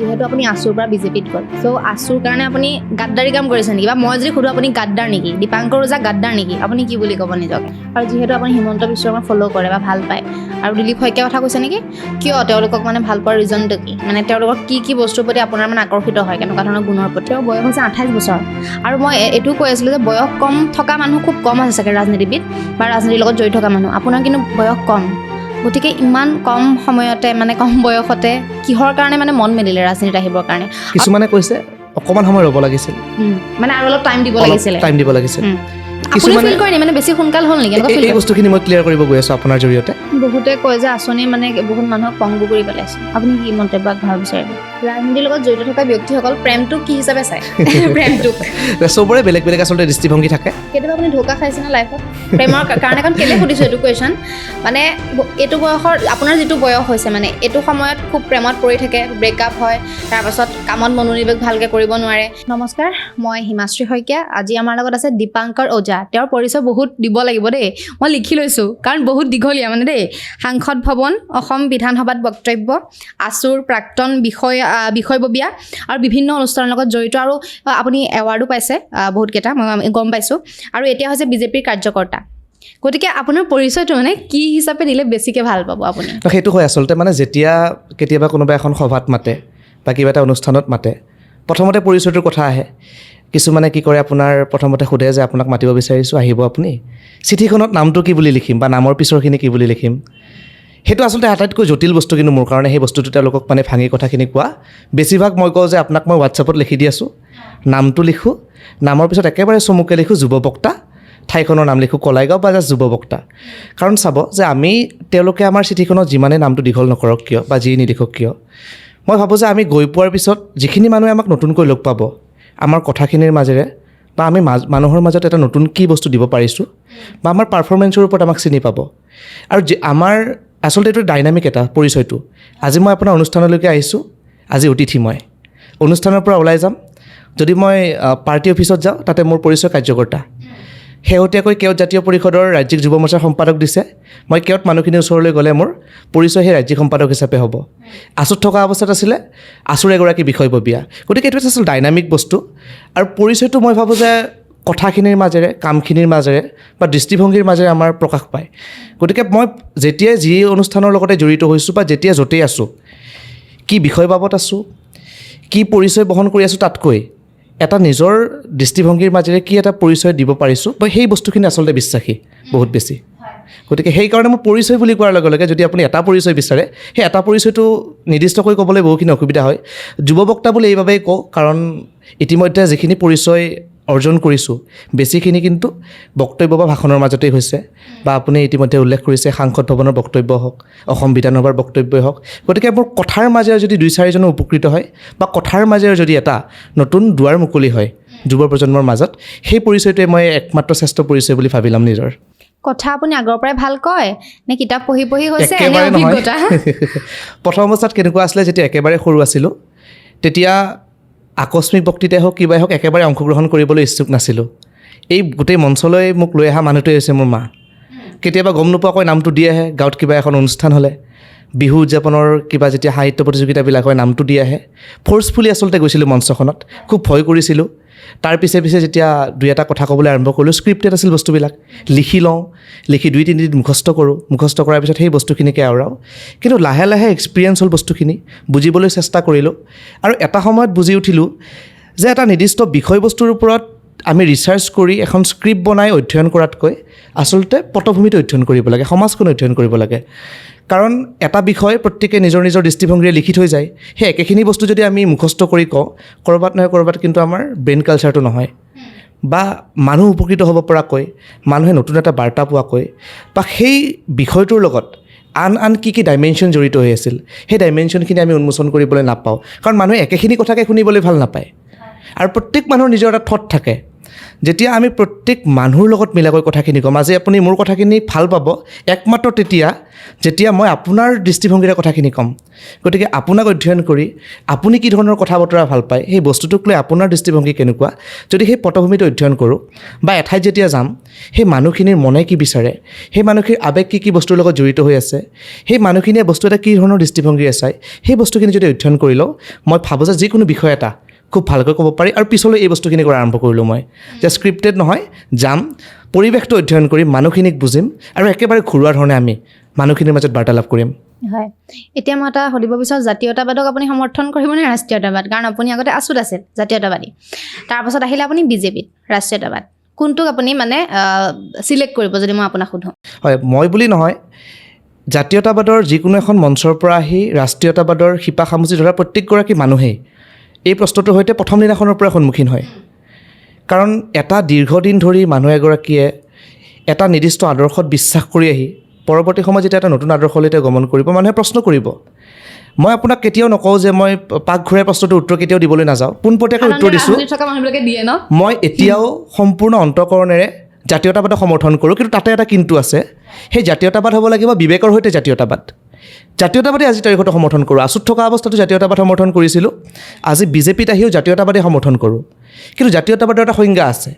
যেহেতু আপুনি আছুৰ পৰা বিজেপিত গ'ল চ' আছুৰ কাৰণে আপুনি গাদ্দাৰী কাম কৰিছে নেকি বা মই যদি সুধোঁ আপুনি গাদ্দাৰ নেকি দীপাংকৰ ওজা গাদ্দাৰ নেকি আপুনি কি বুলি ক'ব নিজক আৰু যিহেতু আপুনি হিমন্ত বিশ্ব শৰ্মাক ফ'ল' কৰে বা ভাল পায় আৰু দিলীপ শইকীয়াৰ কথা কৈছে নেকি কিয় তেওঁলোকক মানে ভাল পোৱাৰ ৰিজনটো কি মানে তেওঁলোকৰ কি বস্তুৰ প্ৰতি আপোনাৰ মানে আকৰ্ষিত হয় কেনেকুৱা ধৰণৰ গুণৰ প্ৰতি তেওঁৰ বয়স হৈছে 28 বছৰ আৰু মই এইটো কৈ আছিলোঁ যে বয়স কম থকা মানুহ খুব কম আছে চাগে ৰাজনীতিবিদ বা ৰাজনীতিৰ লগত জড়িত থকা মানুহ আপোনাৰ কিন্তু বয়স কম গতিকে ইমান কম সময়তে মানে কম বয়সতে কিহৰ কাৰণে মানে মন মেলিলে ৰাজনীতিত আহিবৰ কাৰণে কিছুমানে কৈছে অকমান সময় ৰ'ব লাগিছিল মানে আৰু অলপ টাইম দিব লাগিছিল আপুনি ফিল কৰে নি মানে বেছি সোনকাল হ'ল নেকি এনেকুৱা এই বস্তুখিনি মই ক্লিয়াৰ কৰিব গৈ আছোঁ আপোনাৰ জৰিয়তে বহুতে কয় যে আঁচনি মানে বহুত মানুহক পংগু কৰি পেলাইছে আপুনি কি মন্তব্য আগবঢ়াব বিচাৰিব ৰাজনীতিৰ লগত জড়িত থকা ব্যক্তিসকল প্ৰেমটোক কি হিচাপে চায় প্ৰেমটোক চবৰে বেলেগ বেলেগ আচলতে দৃষ্টিভংগী থাকে কেতিয়াবা আপুনি ধোকা খাইছে না লাইফত প্ৰেমৰ কাৰণে কাৰণ কেলৈ সুধিছোঁ এইটো কুৱেশ্যন মানে এইটো বয়সৰ আপোনাৰ যিটো বয়স হৈছে মানে এইটো সময়ত খুব প্ৰেমত পৰি থাকে ব্ৰেকআপ হয় তাৰপাছত কামত মনোনিৱেশ ভালকৈ কৰিব নোৱাৰে নমস্কাৰ মই হিমাশ্ৰী শইকীয়া আজি আমাৰ লগত আছে দীপাংকৰ ওজা তেওঁৰ পৰিচয় বহুত দিব লাগিব দেই মই লিখি লৈছোঁ কাৰণ বহুত দীঘলীয়া মানে দেই সাংসদ ভৱন অসম বিধানসভাত বক্তব্য আছুৰ প্ৰাক্তন বিষয়ববীয়া আৰু বিভিন্ন অনুষ্ঠানৰ লগত জড়িত আৰু আপুনি এৱাৰ্ডো পাইছে বহুতকেইটা মই গম পাইছোঁ আৰু এতিয়া হৈছে বিজেপিৰ কাৰ্যকৰ্তা গতিকে আপোনাৰ পৰিচয়টো মানে কি হিচাপে দিলে বেছিকৈ ভাল পাব আপুনি সেইটো হয় আচলতে মানে যেতিয়া কেতিয়াবা কোনোবা এখন সভাত মাতে বা কিবা এটা অনুষ্ঠানত মাতে প্ৰথমতে পৰিচয়টোৰ কথা আহে কিছুমানে কি কৰে আপোনাৰ প্ৰথমতে সোধে যে আপোনাক মাতিব বিচাৰিছোঁ আহিব আপুনি চিঠিখনত নামটো কি বুলি লিখিম বা নামৰ পিছৰখিনি কি বুলি লিখিম সেইটো আচলতে আটাইতকৈ জটিল বস্তু কিন্তু মোৰ কাৰণে সেই বস্তুটো তেওঁলোকক মানে ভাঙি কথাখিনি কোৱা বেছিভাগ মই কওঁ যে আপোনাক মই হোৱাটছআপত লিখি দি আছোঁ নামটো লিখোঁ নামৰ পিছত একেবাৰে চমুকৈ লিখোঁ যুৱ বক্তা ঠাইখনৰ নাম লিখোঁ কলাইগাঁও বা জাষ্ট যুৱ বক্তা কাৰণ চাব যে আমি তেওঁলোকে আমাৰ চিঠিখনত যিমানে নামটো দীঘল নকৰক কিয় বা যি নিলিখক কিয় মই ভাবোঁ যে আমি গৈ পোৱাৰ পিছত যিখিনি মানুহে আমাক নতুনকৈ লগ পাব আমাৰ কথাখিনিৰ মাজেৰে বা আমি মানুহৰ মাজত এটা নতুন কি বস্তু দিব পাৰিছোঁ বা আমাৰ পাৰফৰ্মেঞ্চৰ ওপৰত আমাক চিনি পাব আৰু আমাৰ আচলতে এইটো ডাইনামিক এটা পৰিচয়টো আজি মই আপোনাৰ অনুষ্ঠানলৈকে আহিছোঁ আজি অতিথি মই অনুষ্ঠানৰ পৰা ওলাই যাম যদি মই পাৰ্টি অফিচত যাওঁ তাতে মোৰ পৰিচয় কাৰ্যকৰ্তা শেহতীয়াকৈ কেওট জাতীয় পৰিষদৰ ৰাজ্যিক যুৱ মৰ্চাৰ সম্পাদক দিছে মই কেওট মানুহখিনিৰ ওচৰলৈ গ'লে মোৰ পৰিচয় সেই ৰাজ্যিক সম্পাদক হিচাপে হ'ব আছুত থকা অৱস্থাত আছিলে আছুৰ এগৰাকী বিষয়ববীয়া গতিকে এইটো আচলতে ডাইনামিক বস্তু আৰু পৰিচয়টো মই ভাবোঁ যে কথাখিনিৰ মাজেৰে কামখিনিৰ মাজেৰে বা দৃষ্টিভংগীৰ মাজেৰে আমাৰ প্ৰকাশ পায় গতিকে মই যেতিয়াই যি অনুষ্ঠানৰ লগতে জড়িত হৈছোঁ বা যেতিয়া য'তেই আছোঁ কি বিষয় বাবদ আছোঁ কি পৰিচয় বহন কৰি আছোঁ তাতকৈ এটা নিজৰ দৃষ্টিভংগীৰ মাজেৰে কি এটা পৰিচয় দিব পাৰিছোঁ বা সেই বস্তুখিনি আচলতে বিশ্বাসী বহুত বেছি গতিকে সেইকাৰণে মই পৰিচয় বুলি কোৱাৰ লগে লগে যদি আপুনি এটা পৰিচয় বিচাৰে সেই এটা পৰিচয়টো নিৰ্দিষ্টকৈ ক'বলৈ বহুখিনি অসুবিধা হয় যুৱ বক্তা বুলি এইবাবেই কওঁ কাৰণ ইতিমধ্যে যিখিনি পৰিচয় অৰ্জন কৰিছোঁ বেছিখিনি কিন্তু বক্তব্য বা ভাষণৰ মাজতেই হৈছে বা আপুনি ইতিমধ্যে উল্লেখ কৰিছে সাংসদ ভৱনৰ বক্তব্য হওক অসম বিধানসভাৰ বক্তব্যই হওক গতিকে মোৰ কথাৰ মাজেৰে যদি 2-4জনো উপকৃত হয় বা কথাৰ মাজেৰে যদি এটা নতুন দুৱাৰ মুকলি হয় যুৱ প্ৰজন্মৰ মাজত সেই পৰিচয়টোৱে মই একমাত্ৰ শ্ৰেষ্ঠ পৰিচয় বুলি ভাবি ল'ম নিজৰ কথা আপুনি আগৰ পৰাই ভাল কয় নে কিতাপ পঢ়ি হৈছে একেবাৰে নহয় প্ৰথম অৱস্থাত কেনেকুৱা আছিলে যেতিয়া একেবাৰে সৰু আছিলোঁ তেতিয়া আকস্মিক বক্তৃতাই হওক কিবাই হওক একেবাৰে অংশগ্ৰহণ কৰিবলৈ ইচ্ছুক নাছিলোঁ এই গোটেই মঞ্চলৈ মোক লৈ অহা মানুহটোৱে হৈছে মোৰ মা কেতিয়াবা গম নোপোৱাকৈ নামটো দি আহে গাঁৱত কিবা এখন অনুষ্ঠান হ'লে বিহু উদযাপনৰ কিবা যেতিয়া সাহিত্য প্ৰতিযোগিতাবিলাক হয় নামটো দি আহে ফ'ৰ্চফুলি আচলতে গৈছিলোঁ মঞ্চখনত খুব ভয় কৰিছিলোঁ তাৰ পিছে যেতিয়া 2-এটা কথা ক'বলৈ আৰম্ভ কৰিলোঁ স্ক্ৰিপ্টেড আছিল বস্তুবিলাক লিখি লওঁ লিখি 2-3 দিন মুখস্থ কৰাৰ পিছত সেই বস্তুখিনিকে আওৰাওঁ কিন্তু লাহে লাহে এক্সপিৰিয়েঞ্চ হ'ল বস্তুখিনি বুজিবলৈ চেষ্টা কৰিলোঁ আৰু এটা সময়ত বুজি উঠিলোঁ যে এটা নিৰ্দিষ্ট বিষয়বস্তুৰ ওপৰত আমি ৰিচাৰ্চ কৰি এখন স্ক্ৰিপ্ট বনাই অধ্যয়ন কৰাতকৈ আচলতে পটভূমিত অধ্যয়ন কৰিব লাগে সমাজখন অধ্যয়ন কৰিব লাগে কাৰণ এটা বিষয় প্ৰত্যেকে নিজৰ নিজৰ দৃষ্টিভংগীৰে লিখি থৈ যায় সেই একেখিনি বস্তু যদি আমি মুখস্থ কৰি কওঁ ক'ৰবাত নহয় ক'ৰবাত কিন্তু আমাৰ ব্ৰেইন কালচাৰটো নহয় বা মানুহ উপকৃত হ'ব পৰাকৈ মানুহে নতুন এটা বাৰ্তা পোৱাকৈ বা সেই বিষয়টোৰ লগত আন কি ডাইমেনশ্যন জড়িত হৈ আছিল সেই ডাইমেনশ্যনখিনি আমি উন্মোচন কৰিবলৈ নাপাওঁ কাৰণ মানুহে একেখিনি কথাকে শুনিবলৈ ভাল নাপায় আৰু প্ৰত্যেক মানুহৰ নিজৰ এটা থট থাকে যেতিয়া আমি প্ৰত্যেক মানুহৰ লগত মিলাকৈ কথাখিনি ক'ম, আজি আপুনি মোৰ কথাখিনি ভাল পাব একমাত্ৰ তেতিয়া যেতিয়া মই আপোনাৰ দৃষ্টিভংগীৰে কথাখিনি ক'ম। গতিকে আপোনাক অধ্যয়ন কৰি আপুনি কি ধৰণৰ কথা বতৰা ভাল পায়, সেই বস্তুটোক লৈ আপোনাৰ দৃষ্টিভংগী কেনেকুৱা, যদি সেই পটভূমিটো অধ্যয়ন কৰোঁ বা এঠাইত যেতিয়া যাম, সেই মানুহখিনিৰ মনে কি বিচাৰে, সেই মানুহখিনিৰ আৱেগ কি বস্তুৰ লগত জড়িত হৈ আছে, সেই মানুহখিনিয়ে বস্তু এটা কি ধৰণৰ দৃষ্টিভংগীৰে চায়, সেই বস্তুখিনি যদি অধ্যয়ন কৰি লওঁ, মই ভাবোঁ যে যিকোনো বিষয় এটা খুব ভালকৈ ক'ব পাৰি। আৰু পিছলৈ এই বস্তুখিনি কৰা আৰম্ভ কৰিলোঁ মই, যে স্ক্ৰিপ্টেড নহয়, যাম, পৰিৱেশটো অধ্যয়ন কৰিম, মানুহখিনিক বুজিম আৰু একেবাৰে ঘৰুৱা ধৰণে আমি মানুহখিনিৰ মাজত বাৰ্তালাপ কৰিম। হয়, এতিয়া মই এটা সুধিব বিচাৰোঁ, জাতীয়তাবাদক আপুনি সমৰ্থন কৰিবনে ৰাষ্ট্ৰীয়তাবাদ? কাৰণ আপুনি আগতে আছুত আছিল জাতীয়তাবাদী, তাৰপাছত আহিলে আপুনি বিজেপিত ৰাষ্ট্ৰীয়তাবাদ, কোনটোক আপুনি মানে চিলেক্ট কৰিব যদি মই আপোনাক সোধোঁ? হয়, মই বুলি নহয়, জাতীয়তাবাদৰ যিকোনো এখন মঞ্চৰ পৰা আহি ৰাষ্ট্ৰীয়তাবাদৰ শিপা খামুচি ধৰা প্ৰত্যেকগৰাকী মানুহেই এই প্ৰশ্নটোৰ সৈতে প্ৰথম দিনাখনৰ পৰা সন্মুখীন হয়। কাৰণ এটা দীৰ্ঘদিন ধৰি মানুহ এগৰাকীয়ে এটা নিৰ্দিষ্ট আদৰ্শত বিশ্বাস কৰি আহি পৰৱৰ্তী সময়ত যেতিয়া এটা নতুন আদৰ্শলৈ তেওঁ গমন কৰিব, মানুহে প্ৰশ্ন কৰিব। মই আপোনাক কেতিয়াও নকওঁ যে মই পাকঘূৰাই প্ৰশ্নটোৰ উত্তৰ কেতিয়াও দিবলৈ নাযাওঁ, পোনপটীয়াকৈ উত্তৰ দিছোঁ। মই এতিয়াও সম্পূৰ্ণ অন্তঃকৰণেৰে জাতীয়তাবাদক সমৰ্থন কৰোঁ, কিন্তু তাতে এটা কিন্তু আছে, সেই জাতীয়তাবাদ হ'ব লাগিব বিবেকৰ সৈতে জাতীয়তাবাদ। জাতীয়তাবাদী আজি তাৰিখতো সমৰ্থন কৰোঁ, আছুত থকা অৱস্থাতো জাতীয়তাবাদ সমৰ্থন কৰিছিলোঁ, আজি বিজেপিত আহিও জাতীয়তাবাদী সমৰ্থন কৰোঁ। কিন্তু জাতীয়তাবাদৰ এটা সংজ্ঞা আছে।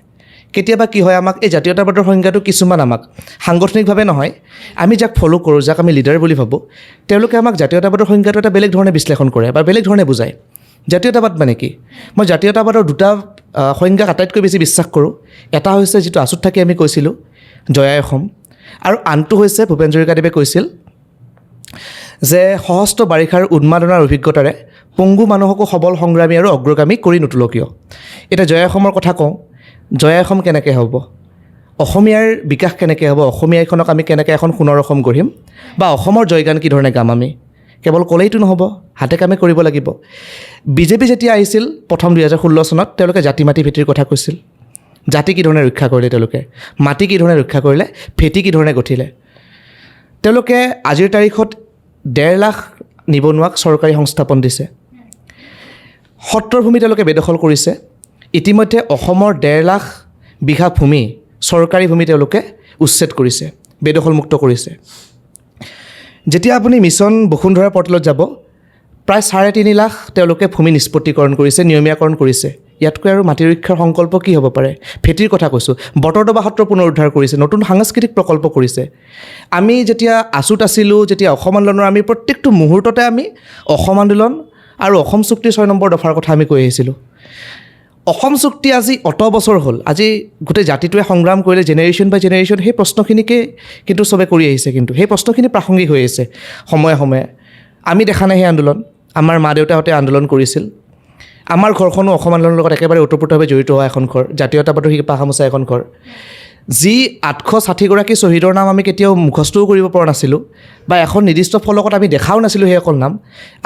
কেতিয়াবা কি হয়, আমাক এই জাতীয়তাবাদৰ সংজ্ঞাটো কিছুমান আমাক সাংগঠনিকভাৱে নহয়, আমি যাক ফ'ল' কৰোঁ, যাক আমি লিডাৰ বুলি ভাবোঁ, তেওঁলোকে আমাক জাতীয়তাবাদৰ সংজ্ঞাটো এটা বেলেগ ধৰণে বিশ্লেষণ কৰে বা বেলেগ ধৰণে বুজায়। জাতীয়তাবাদ মানে কি? মই জাতীয়তাবাদৰ দুটা সংজ্ঞাক আটাইতকৈ বেছি বিশ্বাস কৰোঁ। এটা হৈছে যিটো আছুত থাকি আমি কৈছিলোঁ, জয় আই অসম, আৰু আনটো হৈছে ভূপেন হাজৰিকাদেৱে কৈছিল যে সহস্ৰ বাৰিষাৰ উন্মাদনাৰ অভিজ্ঞতাৰে পংগু মানুহকো সবল সংগ্ৰামী আৰু অগ্ৰগামী কৰি নুতুল কিয়। এতিয়া জয় আই অসমৰ কথা কওঁ, জয় আই অসম কেনেকৈ হ'ব, অসমীয়াৰ বিকাশ কেনেকৈ হ'ব, অসমীয়া এইখনক আমি কেনেকৈ এখন সোণৰ অসম গঢ়িম, বা অসমৰ জয়গান কি ধৰণে গাম, আমি কেৱল ক'লেইতো নহ'ব, হাতে কামে কৰিব লাগিব। বিজেপি যেতিয়া আহিছিল প্ৰথম 2016 চনত, তেওঁলোকে জাতি মাটি ভেটিৰ কথা কৈছিল। জাতি কি ধৰণে ৰক্ষা কৰিলে তেওঁলোকে, মাটি কি ধৰণে ৰক্ষা কৰিলে, ভেটি কি ধৰণে গঠিলে। তেওঁলোকে আজিৰ তাৰিখত 1.5 লাখ নিবনুৱাক চৰকাৰী সংস্থাপন দিছে। সত্ৰৰ ভূমি তেওঁলোকে বেদখল কৰিছে। ইতিমধ্যে অসমৰ 1.5 লাখ বিঘা ভূমি, চৰকাৰী ভূমি তেওঁলোকে উচ্ছেদ কৰিছে, বেদখলমুক্ত কৰিছে। যেতিয়া আপুনি মিছন বসুন্ধৰা পৰ্টেলত যাব, প্ৰায় 3.5 লাখ তেওঁলোকে ভূমি নিষ্পত্তিকৰণ কৰিছে, নিয়মীয়াকৰণ কৰিছে। ইয়াতকৈ আৰু মাটি ৰক্ষাৰ সংকল্প কি হ'ব পাৰে? ভেটিৰ কথা কৈছোঁ, বটৰদবা সত্ৰ পুনৰুদ্ধাৰ কৰিছে, নতুন সাংস্কৃতিক প্ৰকল্প কৰিছে। আমি যেতিয়া আছুত আছিলোঁ, যেতিয়া অসম আন্দোলনৰ আমি প্ৰত্যেকটো মুহূৰ্ততে আমি অসম আন্দোলন আৰু অসম চুক্তিৰ 6 নম্বৰ দফাৰ কথা আমি কৈ আহিছিলোঁ। অসম চুক্তি আজি অত বছৰ হ'ল, আজি গোটেই জাতিটোৱে সংগ্ৰাম কৰিলে জেনেৰেশ্যন বাই জেনেৰেশ্যন, সেই প্ৰশ্নখিনিকে কিন্তু চবে কৰি আহিছে, কিন্তু সেই প্ৰশ্নখিনি প্ৰাসংগিক হৈ আহিছে সময়ে সময়ে। আমি দেখা নাই সেই আন্দোলন, আমাৰ মা দেউতাহঁতে আন্দোলন কৰিছিল। আমাৰ ঘৰখনো অসম আন্দোলনৰ লগত একেবাৰে ওতঃপ্ৰোতভাৱে জড়িত হোৱা এখন ঘৰ, জাতীয়তাবাদৰ শিপা খামোচা এখন ঘৰ। যি 860গৰাকী শ্বহীদৰ নাম আমি কেতিয়াও মুখস্থও কৰিব পৰা নাছিলোঁ, বা এখন নিৰ্দিষ্ট ফলকত আমি দেখাও নাছিলোঁ সেইসকল নাম,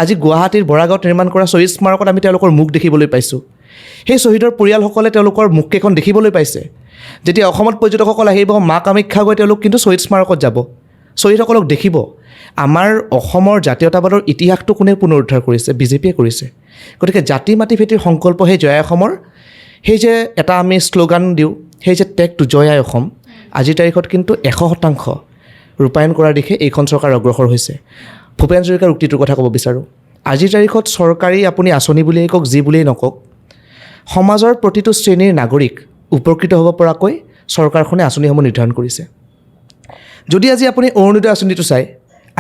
আজি গুৱাহাটীৰ বৰাগাঁৱত নিৰ্মাণ কৰা শ্বহীদ স্মাৰকত আমি তেওঁলোকৰ মুখ দেখিবলৈ পাইছোঁ। সেই শ্বহীদৰ পৰিয়ালসকলে তেওঁলোকৰ মুখকেইখন দেখিবলৈ পাইছে। যেতিয়া অসমত পৰ্যটকসকল আহিব, মা কামাখ্যা গৈ তেওঁলোক কিন্তু শ্বহীদ স্মাৰকত যাব, শ্বহীদসকলক দেখিব। আমাৰ অসমৰ জাতীয়তাবাদৰ ইতিহাসটো কোনে পুনৰুদ্ধাৰ কৰিছে? বিজেপিয়ে কৰিছে। গতিকে জাতি মাটি ভেটিৰ সংকল্প, সেই জয় আই অসমৰ সেই যে এটা আমি শ্লোগান দিওঁ, সেই যে টেগ টু জয় আই অসম, আজিৰ তাৰিখত কিন্তু 100% ৰূপায়ণ কৰাৰ দিশে এইখন চৰকাৰ অগ্ৰসৰ হৈছে। ভূপেন হাজৰিকাৰ উক্তিটোৰ কথা ক'ব বিচাৰোঁ। আজিৰ তাৰিখত চৰকাৰী আপুনি আঁচনি বুলিয়েই কওক, যি বুলিয়েই নকওক, সমাজৰ প্ৰতিটো শ্ৰেণীৰ নাগৰিক উপকৃত হ'ব পৰাকৈ চৰকাৰখনে আঁচনিসমূহ নিৰ্ধাৰণ কৰিছে। যদি আজি আপুনি অৰুণোদয় আঁচনিটো চায়,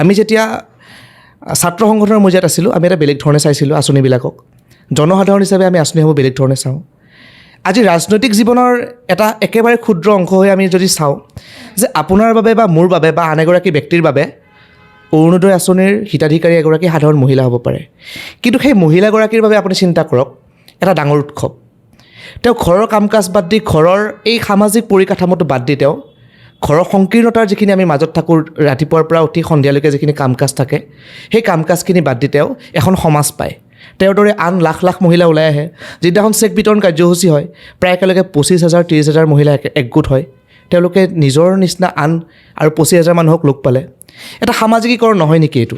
আমি যেতিয়া ছাত্ৰ সংগঠনৰ মজিয়াত আছিলোঁ, আমি এটা বেলেগ ধৰণে চাইছিলোঁ আঁচনিবিলাকক। জনসাধাৰণ হিচাপে আমি আঁচনিসমূহ বেলেগ ধৰণে চাওঁ। আজি ৰাজনৈতিক জীৱনৰ এটা একেবাৰে ক্ষুদ্ৰ অংশ হৈ আমি যদি চাওঁ যে আপোনাৰ বাবে বা মোৰ বাবে বা আন এগৰাকী ব্যক্তিৰ বাবে অৰুণোদয় আঁচনিৰ হিতাধিকাৰী এগৰাকী সাধাৰণ মহিলা হ'ব পাৰে, কিন্তু সেই মহিলাগৰাকীৰ বাবে আপুনি চিন্তা কৰক, এটা ডাঙৰ উৎসৱ। তেওঁ ঘৰৰ কাম কাজ বাদ দি, ঘৰৰ এই সামাজিক পৰিকাঠামোটো বাদ দি, তেওঁ ঘৰৰ সংকীৰ্ণতাৰ যিখিনি আমি মাজত থাকোঁ, ৰাতিপুৱাৰ পৰা উঠি সন্ধিয়ালৈকে যিখিনি কাম কাজ থাকে, সেই কাম কাজখিনি বাদ দি তেওঁ এখন সমাজ পায়। তেওঁৰ দৰে আন লাখ লাখ মহিলা ওলাই আহে। যিদিনাখন চেক বিতৰণ কাৰ্যসূচী হয়, প্ৰায় একেলগে 25,000 30,000 মহিলা একগোট হয়। তেওঁলোকে নিজৰ নিচিনা আন আৰু 25,000 মানুহক লগ পালে। এটা সামাজিকীকৰণ নহয় নেকি এইটো?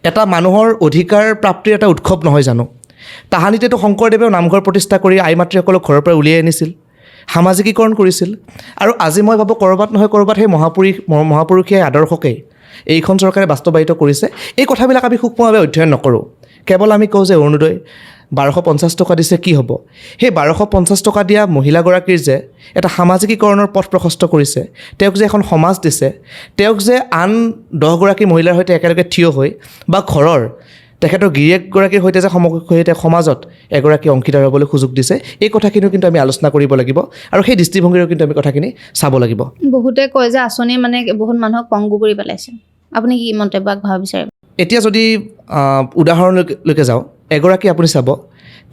এটা মানুহৰ অধিকাৰ প্ৰাপ্তিৰ এটা উৎসৱ নহয় জানো? তাহানিতেতো শংকৰদেৱেও নামঘৰ প্ৰতিষ্ঠা কৰি আই মাতৃসকলক ঘৰৰ পৰা উলিয়াই আনিছিল। সামাজিকীকৰণ কৰিছিল। আৰু আজি মই ভাবোঁ ক'ৰবাত নহয় ক'ৰবাত সেই মহাপুৰুষীয় আদৰ্শকেই এইখন চৰকাৰে বাস্তৱায়িত কৰিছে। এই কথাবিলাক আমি সূক্ষ্মভাৱে অধ্যয়ন নকৰোঁ। কেৱল আমি কওঁ যে অৰুণোদয় 1250 টকা দিছে কি হ'ব। সেই 1250 টকা দিয়া মহিলাগৰাকীৰ যে এটা সামাজিকীকৰণৰ পথ প্ৰশস্ত কৰিছে, তেওঁক যে এখন সমাজ দিছে, তেওঁক যে আন 10গৰাকী মহিলাৰ সৈতে একেলগে থিয় হৈ বা ঘৰৰ তেখেতৰ গিৰিয়েকগৰাকীৰ সৈতে যে সৈতে সমাজত এগৰাকী অংশীদাৰ হ'বলৈ সুযোগ দিছে, এই কথাখিনিও কিন্তু আমি আলোচনা কৰিব লাগিব আৰু সেই দৃষ্টিভংগীৰেও কিন্তু আমি কথাখিনি চাব লাগিব। বহুতে কয় যে আঁচনিয়ে মানে বহুত মানুহক পংগু কৰি পেলাইছে, আপুনি কি মন্তব্য আগবঢ়াব বিচাৰিব? এতিয়া যদি উদাহৰণলৈকে যাওঁ, এগৰাকী আপুনি চাব,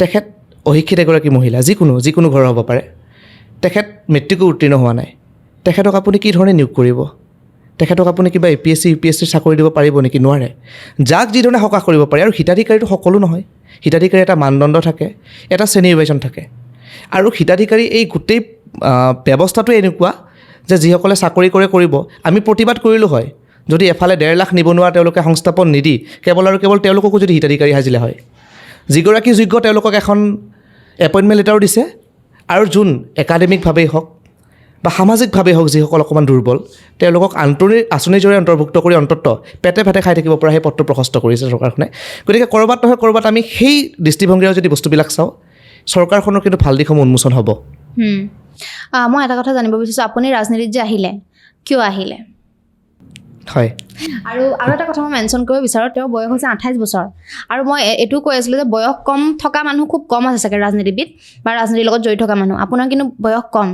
তেখেত অশিক্ষিত এগৰাকী মহিলা, যিকোনো ঘৰৰ হ'ব পাৰে, তেখেত মেট্ৰিকো উত্তীৰ্ণ হোৱা নাই, তেখেতক আপুনি কি ধৰণে নিয়োগ কৰিব? তেখেতক আপুনি কিবা APSC UPSC চাকৰি দিব পাৰিব নেকি? নোৱাৰে। যাক যি ধৰণে সকাহ কৰিব পাৰে। আৰু হিতাধিকাৰীটো সকলো নহয়, হিতাধিকাৰী এটা মানদণ্ড থাকে, এটা শ্ৰেণী বিভাজন থাকে। আৰু হিতাধিকাৰী এই গোটেই ব্যৱস্থাটো এনেকুৱা যে যিসকলে চাকৰি কৰিব, আমি প্ৰতিবাদ কৰিলোঁ হয় যদি এফালে 1.5 লাখ নিবনুৱা তেওঁলোকে সংস্থাপন নিদি কেৱল তেওঁলোককো যদি হিতাধিকাৰী সাজিলে হয়। যিগৰাকী যোগ্য তেওঁলোকক এখন এপইণ্টমেণ্ট লেটাৰো দিছে, আৰু যোন একাডেমিকভাৱেই হওক বা সামাজিকভাৱেই হওক যিসকল অকণমান দুৰ্বল, তেওঁলোকক আঁচনিৰ জৰিয়তে অন্তৰ্ভুক্ত কৰি অন্ততঃ পেটে ভাতে খাই থাকিব পৰা সেই পথটো প্ৰশস্ত কৰিছে চৰকাৰখনে। গতিকে ক'ৰবাত নহয় ক'ৰবাত আমি সেই দৃষ্টিভংগীৰে যদি বস্তুবিলাক চাওঁ, চৰকাৰখনৰ কিন্তু ভাল দিশসমূহ উন্মোচন হ'ব। মই এটা কথা জানিব বিচাৰিছোঁ, আপুনি ৰাজনীতিত যে আহিলে, কিয় আহিলে? হয়। আৰু এটা কথা মই মেনশ্যন কৰিব বিচাৰোঁ, তেওঁৰ বয়স হৈছে 28 বছৰ। আৰু মই এইটো কৈ আছিলোঁ যে বয়স কম থকা মানুহ খুব কম আছে চাগে ৰাজনীতিবিদ বা ৰাজনীতিৰ লগত জড়িত থকা মানুহ। আপোনাৰ কিন্তু বয়স কম,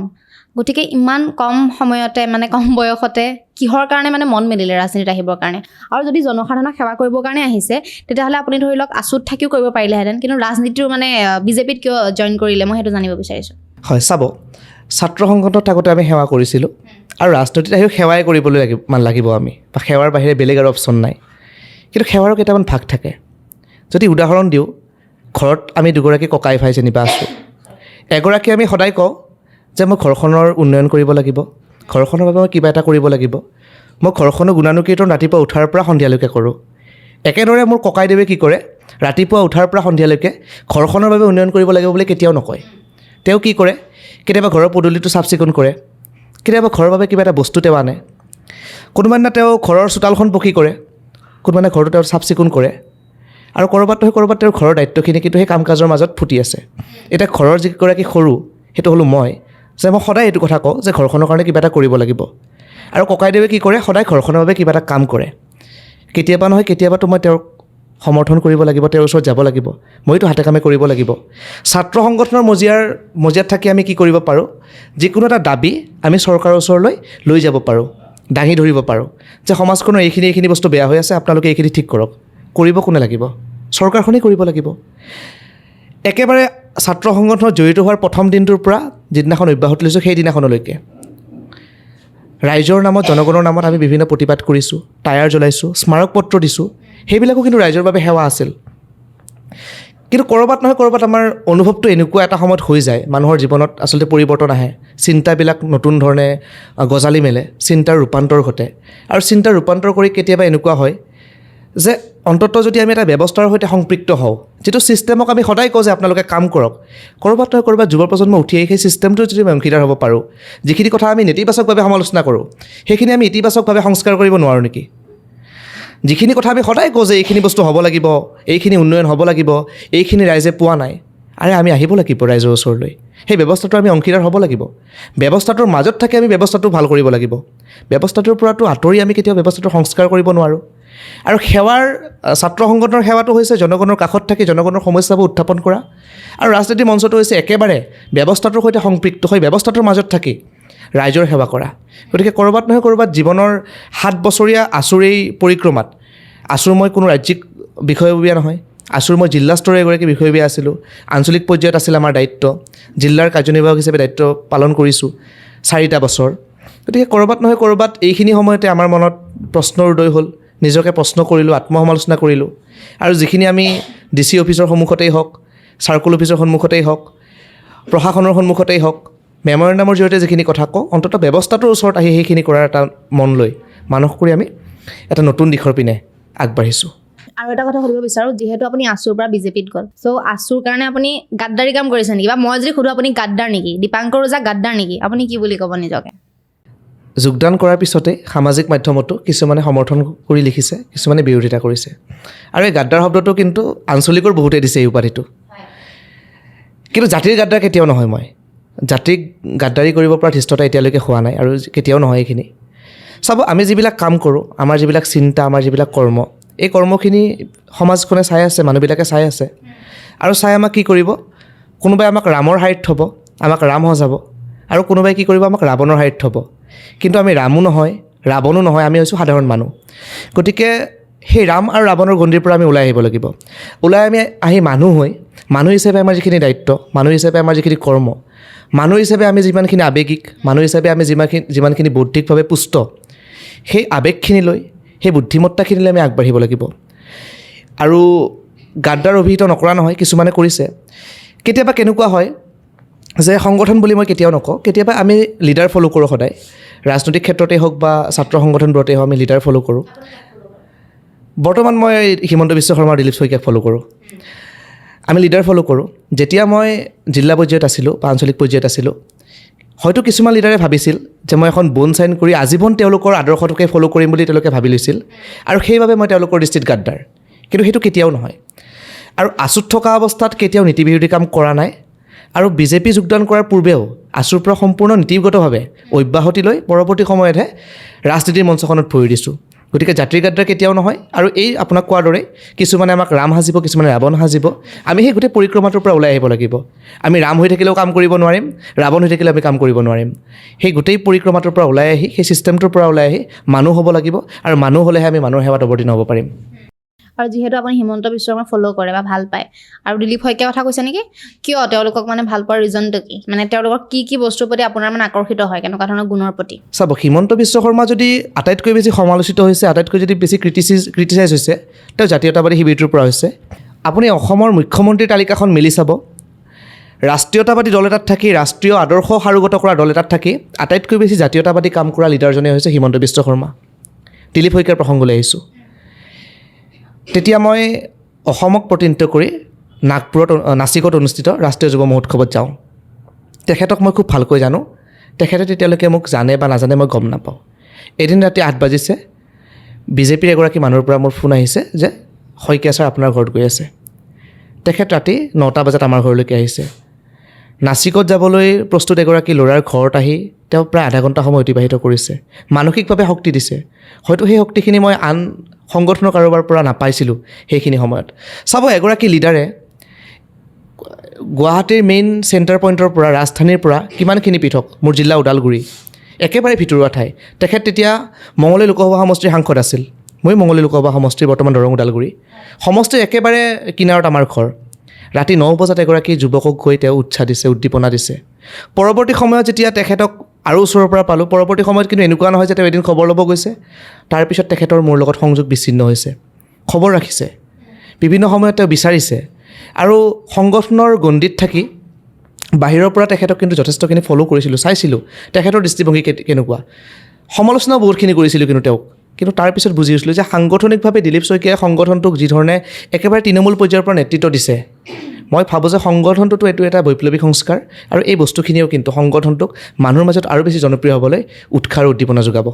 গতিকে ইমান কম সময়তে মানে কম বয়সতে কিহৰ কাৰণে মানে মন মেলিলে ৰাজনীতিত আহিবৰ কাৰণে? আৰু যদি জনসাধাৰণক সেৱা কৰিবৰ কাৰণে আহিছে, তেতিয়াহ'লে আপুনি ধৰি লওক আছুত থাকিও কৰিব পাৰিলেহেঁতেন, কিন্তু ৰাজনীতিটো মানে BJPত কিয় জইন কৰিলে, মই সেইটো জানিব বিচাৰিছোঁ। হয়, চাব, ছাত্ৰ সংগঠনত থাকোঁতে আমি সেৱা কৰিছিলোঁ, আৰু ৰাজনীতিত আহিও সেৱাই কৰিবলৈ লাগিব আমি, বা সেৱাৰ বাহিৰে বেলেগ আৰু অপশ্যন নাই। কিন্তু সেৱাৰো কেইটামান ভাগ থাকে। যদি উদাহৰণ দিওঁ, ঘৰত আমি দুগৰাকী ককাই ভাই যেনিবা আছোঁ, এগৰাকী আমি সদায় কওঁ যে মই ঘৰখনৰ উন্নয়ন কৰিব লাগিব, ঘৰখনৰ বাবে মই কিবা এটা কৰিব লাগিব, মই ঘৰখনৰ গুণানুকীৰ্তন ৰাতিপুৱা উঠাৰ পৰা সন্ধিয়ালৈকে কৰোঁ। একেদৰে মোৰ ককাইদেৱে কি কৰে, ৰাতিপুৱা উঠাৰ পৰা সন্ধিয়ালৈকে ঘৰখনৰ বাবে উন্নয়ন কৰিব লাগিব বুলি কেতিয়াও নকয়। তেওঁ কি কৰে, কেতিয়াবা ঘৰৰ পদূলিটো চাফ চিকুণ কৰে, কেতিয়াবা ঘৰৰ বাবে কিবা এটা বস্তু তেওঁ আনে, কোনোবা দিনা তেওঁ ঘৰৰ চোতালখন পকী কৰে, কোনোবা দিনা ঘৰটো তেওঁ চাফ চিকুণ কৰে। আৰু ক'ৰবাত নহয় ক'ৰবাত তেওঁৰ ঘৰৰ দায়িত্বখিনি কিন্তু সেই কাম কাজৰ মাজত ফুটি আছে। এতিয়া ঘৰৰ যিগৰাকী সৰু, সেইটো হ'লোঁ মই, যে মই সদায় এইটো কথা কওঁ যে ঘৰখনৰ কাৰণে কিবা এটা কৰিব লাগিব। আৰু ককাইদেৱে কি কৰে, সদায় ঘৰখনৰ বাবে কিবা এটা কাম কৰে। কেতিয়াবা নহয় কেতিয়াবাতো মই তেওঁক সমৰ্থন কৰিব লাগিব, তেওঁৰ ওচৰত যাব লাগিব, মইতো হাতে কামে কৰিব লাগিব। ছাত্ৰ সংগঠনৰ মজিয়াত থাকি আমি কি কৰিব পাৰোঁ, যিকোনো এটা দাবী আমি চৰকাৰৰ ওচৰলৈ লৈ যাব পাৰোঁ, দাঙি ধৰিব পাৰোঁ যে সমাজখনৰ এইখিনি বস্তু বেয়া হৈ আছে, আপোনালোকে এইখিনি ঠিক কৰক। কৰিব কোনে লাগিব? চৰকাৰখনেই কৰিব লাগিব। একেবাৰে ছাত্ৰ সংগঠনত জড়িত হোৱাৰ প্ৰথম দিনটোৰ পৰা যিদিনাখন অব্যাহত লৈছোঁ, সেইদিনাখনলৈকে ৰাইজৰ নামত, জনগণৰ নামত আমি বিভিন্ন প্ৰতিবাদ কৰিছোঁ, টায়াৰ জ্বলাইছোঁ, স্মাৰক পত্ৰ দিছোঁ। সেইবিলাকো কিন্তু ৰাইজৰ বাবে সেৱা আছিল। কিন্তু ক'ৰবাত নহয় ক'ৰবাত আমাৰ অনুভৱটো এনেকুৱা এটা সময়ত হৈ যায়, মানুহৰ জীৱনত আচলতে পৰিৱৰ্তন আহে, চিন্তাবিলাক নতুন ধৰণে গজালি মেলে, চিন্তাৰ ৰূপান্তৰ ঘটে। আৰু চিন্তাৰ ৰূপান্তৰ কৰি কেতিয়াবা এনেকুৱা হয় যে অন্ততঃ যদি আমি এটা ব্যৱস্থাৰ সৈতে সম্পৃক্ত হওঁ, যিটো ছিষ্টেমক আমি সদায় কওঁ যে আপোনালোকে কাম কৰক, ক'ৰবাত নহয় ক'ৰবাত যুৱ প্ৰজন্ম উঠি আহি সেই ছিষ্টেমটো যদি আমি অংশীদাৰ হ'ব পাৰোঁ, যিখিনি কথা আমি নেতিবাচকভাৱে সমালোচনা কৰোঁ, সেইখিনি আমি ইতিবাচকভাৱে সংস্কাৰ কৰিব নোৱাৰোঁ নেকি? যিখিনি কথা আমি সদায় কওঁ যে এইখিনি বস্তু হ'ব লাগিব, এইখিনি উন্নয়ন হ'ব লাগিব, এইখিনি ৰাইজে পোৱা নাই, আমি আহিব লাগিব ৰাইজৰ ওচৰলৈ, সেই ব্যৱস্থাটো আমি অংশীদাৰ হ'ব লাগিব। ব্যৱস্থাটোৰ মাজত থাকি আমি ব্যৱস্থাটো ভাল কৰিব লাগিব। ব্যৱস্থাটোৰ পৰাতো আঁতৰি আমি কেতিয়াও ব্যৱস্থাটো সংস্কাৰ কৰিব নোৱাৰোঁ। আৰু ছাত্ৰ সংগঠনৰ সেৱাটো হৈছে জনগণৰ কাষত থাকি জনগণৰ সমস্যাবোৰ উত্থাপন কৰা, আৰু ৰাজনীতি মঞ্চটো হৈছে একেবাৰে ব্যৱস্থাটোৰ সৈতে সম্পৃক্ত হৈ ব্যৱস্থাটোৰ মাজত থাকি ৰাইজৰ সেৱা কৰা। গতিকে ক'ৰবাত নহয় ক'ৰবাত জীৱনৰ 7 বছৰীয়া আছুৰ এই পৰিক্ৰমাত, আছুৰ মই কোনো ৰাজ্যিক বিষয়ববীয়া নহয়, আছুৰ মই জিলা স্তৰৰ এগৰাকী বিষয়ববীয়া আছিলোঁ, আঞ্চলিক পৰ্যায়ত আছিল আমাৰ দায়িত্ব, জিলাৰ কাৰ্যনিৰ্বাহক হিচাপে দায়িত্ব পালন কৰিছোঁ 4টা বছৰ। গতিকে ক'ৰবাত নহয় ক'ৰবাত এইখিনি সময়তে আমাৰ মনত প্ৰশ্নৰ উদয় হ'ল, নিজকে প্ৰশ্ন কৰিলোঁ, আত্মসমালোচনা কৰিলোঁ। আৰু যিখিনি আমি DC অফিচৰ সন্মুখতেই হওক, চাৰ্কুল অফিচৰ সন্মুখতেই হওক, প্ৰশাসনৰ সন্মুখতেই হওক, মেমৰেণ্ডামৰ জৰিয়তে যিখিনি কথা কওঁ, অন্ততঃ ব্যৱস্থাটোৰ ওচৰত আহি সেইখিনি কৰাৰ এটা মন লৈ মানস কৰি আমি এটা নতুন দিশৰ পিনে আগবাঢ়িছোঁ। আৰু এটা কথা সুধিব বিচাৰোঁ, যিহেতু আপুনি আছুৰ পৰা বিজেপিত গ'ল, চ' আছুৰ কাৰণে আপুনি গাদ্দাৰী কাম কৰিছে নেকি? বা মই যদি সুধোঁ আপুনি গাদ্দাৰ নেকি? দীপাংকৰ ওজা গাদ্দাৰ নেকি? আপুনি কি বুলি ক'ব নিজকে? যোগদান কৰাৰ পিছতে সামাজিক মাধ্যমতো কিছুমানে সমৰ্থন কৰি লিখিছে, কিছুমানে বিৰোধিতা কৰিছে। আৰু এই গাদ্দাৰ শব্দটো কিন্তু আঞ্চলিকৰ বহুতে দিছে এই উপাধিটো। কিন্তু জাতিৰ গাদ্দাৰ কেতিয়াও নহয় মই। জাতিক গাদ্দাৰী কৰিব পৰা ধৃষ্টতা এতিয়ালৈকে হোৱা নাই আৰু কেতিয়াও নহয় এইখিনি। চাব, আমি যিবিলাক কাম কৰোঁ, আমাৰ যিবিলাক চিন্তা, আমাৰ যিবিলাক কৰ্ম, এই কৰ্মখিনি সমাজখনে চাই আছে, মানুহবিলাকে চাই আছে। আৰু চাই আমাক কি কৰিব? কোনোবাই আমাক ৰামৰ হাৰিত থ'ব, আমাক ৰাম সজাব, আৰু কোনোবাই কি কৰিব? আমাক ৰাৱণৰ হাৰিত থ'ব। কিন্তু আমি ৰামো নহয়, ৰাৱণো নহয়, আমি হৈছোঁ সাধাৰণ মানুহ। গতিকে সেই ৰাম আৰু ৰাৱণৰ গণ্ডিৰ পৰা আমি ওলাই আহিব লাগিব। ওলাই আমি আহি মানুহ হৈ, মানুহ হিচাপে আমাৰ যিখিনি দায়িত্ব, মানুহ হিচাপে আমাৰ যিখিনি কৰ্ম, মানুহ হিচাপে আমি যিমানখিনি আৱেগিক, মানুহ হিচাপে আমি যিমানখিনি বৌদ্ধিকভাৱে পুষ্ট, সেই আৱেগখিনি লৈ, সেই বুদ্ধিমত্তাখিনি লৈ আমি আগবাঢ়িব লাগিব। আৰু গাদ্দাৰ অভিহিত নকৰা নহয়, কিছুমানে কৰিছে। কেতিয়াবা কেনেকুৱা হয় যে সংগঠন বুলি মই কেতিয়াও নকওঁ, কেতিয়াবা আমি লিডাৰ ফ'ল' কৰোঁ সদায়। ৰাজনৈতিক ক্ষেত্ৰতেই হওক বা ছাত্ৰ সংগঠনবোৰতেই হওক, আমি লিডাৰ ফ'ল' কৰোঁ। বৰ্তমান মই হিমন্ত বিশ্ব শৰ্মা আৰু দিলীপ শইকীয়াক ফ'ল' কৰোঁ। আমি লিডাৰ ফ'ল' কৰোঁ। যেতিয়া মই জিলা পৰ্যায়ত আছিলোঁ বা আঞ্চলিক পৰ্যায়ত আছিলোঁ, হয়তো কিছুমান লিডাৰে ভাবিছিল যে মই এখন বন চাইন কৰি আজীৱন তেওঁলোকৰ আদৰ্শটোকে ফ'ল' কৰিম বুলি তেওঁলোকে ভাবি লৈছিল, আৰু সেইবাবে মই তেওঁলোকৰ দৃষ্টিত গাদ্দাৰ। কিন্তু সেইটো কেতিয়াও নহয়। আৰু আছুত থকা অৱস্থাত কেতিয়াও নীতিবিৰোধী কাম কৰা নাই। আৰু বিজেপি যোগদান কৰাৰ পূৰ্বেও আছুৰ পৰা সম্পূৰ্ণ নীতিগতভাৱে অব্যাহতি লৈ পৰৱৰ্তী সময়তহে ৰাজনীতিৰ মঞ্চখনত ভৰি দিছোঁ। গতিকে জাতিৰ গাদ্দাৰ কেতিয়াও নহয়। আৰু এই আপোনাক কোৱাৰ দৰে কিছুমানে আমাক ৰাম সাজিব, কিছুমানে ৰাৱণ সাজিব। আমি সেই গোটেই পৰিক্ৰমাটোৰ পৰা ওলাই আহিব লাগিব। আমি ৰাম হৈ থাকিলেও কাম কৰিব নোৱাৰিম, ৰাৱণ হৈ থাকিলেও আমি কাম কৰিব নোৱাৰিম। সেই গোটেই পৰিক্ৰমাটোৰ পৰা ওলাই আহি, সেই ছিষ্টেমটোৰ পৰা ওলাই আহি মানুহ হ'ব লাগিব, আৰু মানুহ হ'লেহে আমি মানুহৰ সেৱাত অৱতীৰ্ণ হ'ব পাৰিম। আৰু যিহেতু আপুনি হিমন্ত বিশ্ব শৰ্মাক ফ'ল' কৰে বা ভাল পায়, আৰু দিলীপ শইকীয়াৰ কথা কৈছে নেকি? কিয় তেওঁলোকক মানে ভাল পোৱাৰ ৰিজনটো কি? মানে তেওঁলোকৰ কি বস্তুৰ প্ৰতি আপোনাৰ মানে আকৰ্ষিত হয়, কেনেকুৱা ধৰণৰ গুণৰ প্ৰতি? চাব, হিমন্ত বিশ্ব শৰ্মা যদি আটাইতকৈ বেছি সমালোচিত হৈছে, আটাইতকৈ যদি বেছি ক্ৰিটিচাইজ হৈছে, তেওঁ জাতীয়তাবাদী শিবিৰটোৰ পৰা হৈছে। আপুনি অসমৰ মুখ্যমন্ত্ৰীৰ তালিকাখন মেলি চাব, ৰাষ্ট্ৰীয়তাবাদী দল এটাত থাকি, ৰাষ্ট্ৰীয় আদৰ্শ সাৰোগত কৰা দল এটাত থাকি আটাইতকৈ বেছি জাতীয়তাবাদী কাম কৰা লিডাৰজনে হৈছে হিমন্ত বিশ্ব শৰ্মা। দিলীপ শইকীয়াৰ প্ৰসংগলৈ আহিছোঁ। তেতিয়া মই অসমক প্ৰতিনিধিত্ব কৰি নাছিকত অনুষ্ঠিত ৰাষ্ট্ৰীয় যুৱ মহোৎসৱত যাওঁ। তেখেতক মই খুব ভালকৈ জানো। তেখেতে তেতিয়ালৈকে মোক জানে বা নাজানে মই গম নাপাওঁ। এদিন ৰাতি 8 বাজিছে, বিজেপিৰ এগৰাকী মানুহৰ পৰা মোৰ ফোন আহিছে যে শইকীয়া ছাৰ আপোনাৰ ঘৰত গৈ আছে। তেখেত ৰাতি 9টা বজাত আমাৰ ঘৰলৈকে আহিছে। নাছিকত যাবলৈ প্ৰস্তুত এগৰাকী ল'ৰাৰ ঘৰত আহি তেওঁ প্ৰায় আধা ঘণ্টা সময় অতিবাহিত কৰিছে। মানসিকভাৱে শক্তি দিছে। হয়তো সেই শক্তিখিনি মই আন সংগঠনৰ কাৰোবাৰ পৰা নাপাইছিলোঁ সেইখিনি সময়ত। চাব, এগৰাকী লিডাৰে গুৱাহাটীৰ মেইন চেণ্টাৰ পইণ্টৰ পৰা, ৰাজধানীৰ পৰা কিমানখিনি পৃথক, মোৰ জিলা ওদালগুৰি, একেবাৰে ভিতৰুৱা ঠাই। তেখেত তেতিয়া মঙলদৈ লোকসভা সমষ্টিৰ সাংসদ আছিল। মই মঙলদৈ লোকসভা সমষ্টিৰ বৰ্তমান দৰং ওদালগুৰি সমষ্টিৰ একেবাৰে কিনাৰত আমাৰ ঘৰ। ৰাতি 9 বজাত এগৰাকী যুৱকক গৈ তেওঁ উৎসাহ দিছে, উদ্দীপনা দিছে। পৰৱৰ্তী সময়ত যেতিয়া তেখেতক আৰু ওচৰৰ পৰা পালোঁ, পৰৱৰ্তী সময়ত কিন্তু এনেকুৱা নহয় যে তেওঁ এদিন খবৰ ল'ব গৈছে, তাৰপিছত তেখেতৰ মোৰ লগত সংযোগ বিচ্ছিন্ন হৈছে। খবৰ ৰাখিছে, বিভিন্ন সময়ত তেওঁ বিচাৰিছে। আৰু সংগঠনৰ গণ্ডিত থাকি বাহিৰৰ পৰা তেখেতক কিন্তু যথেষ্টখিনি ফ'ল' কৰিছিলোঁ, চাইছিলোঁ তেখেতৰ দৃষ্টিভংগী কেনেকুৱা। সমালোচনাও বহুতখিনি কৰিছিলোঁ তেওঁক। কিন্তু তাৰপিছত বুজি গৈছিলোঁ যে সাংগঠনিকভাৱে দিলীপ শইকীয়াই সংগঠনটোক যিধৰণে একেবাৰে তৃণমূল পৰ্যায়ৰ পৰা নেতৃত্ব দিছে, মই ভাবোঁ যে সংগঠনটোতো এইটো এটা বৈপ্লৱিক সংস্কাৰ, আৰু এই বস্তুখিনিও কিন্তু সংগঠনটোক মানুহৰ মাজত আৰু বেছি জনপ্ৰিয় হ'বলৈ উৎসাহ আৰু উদ্দীপনা যোগাব।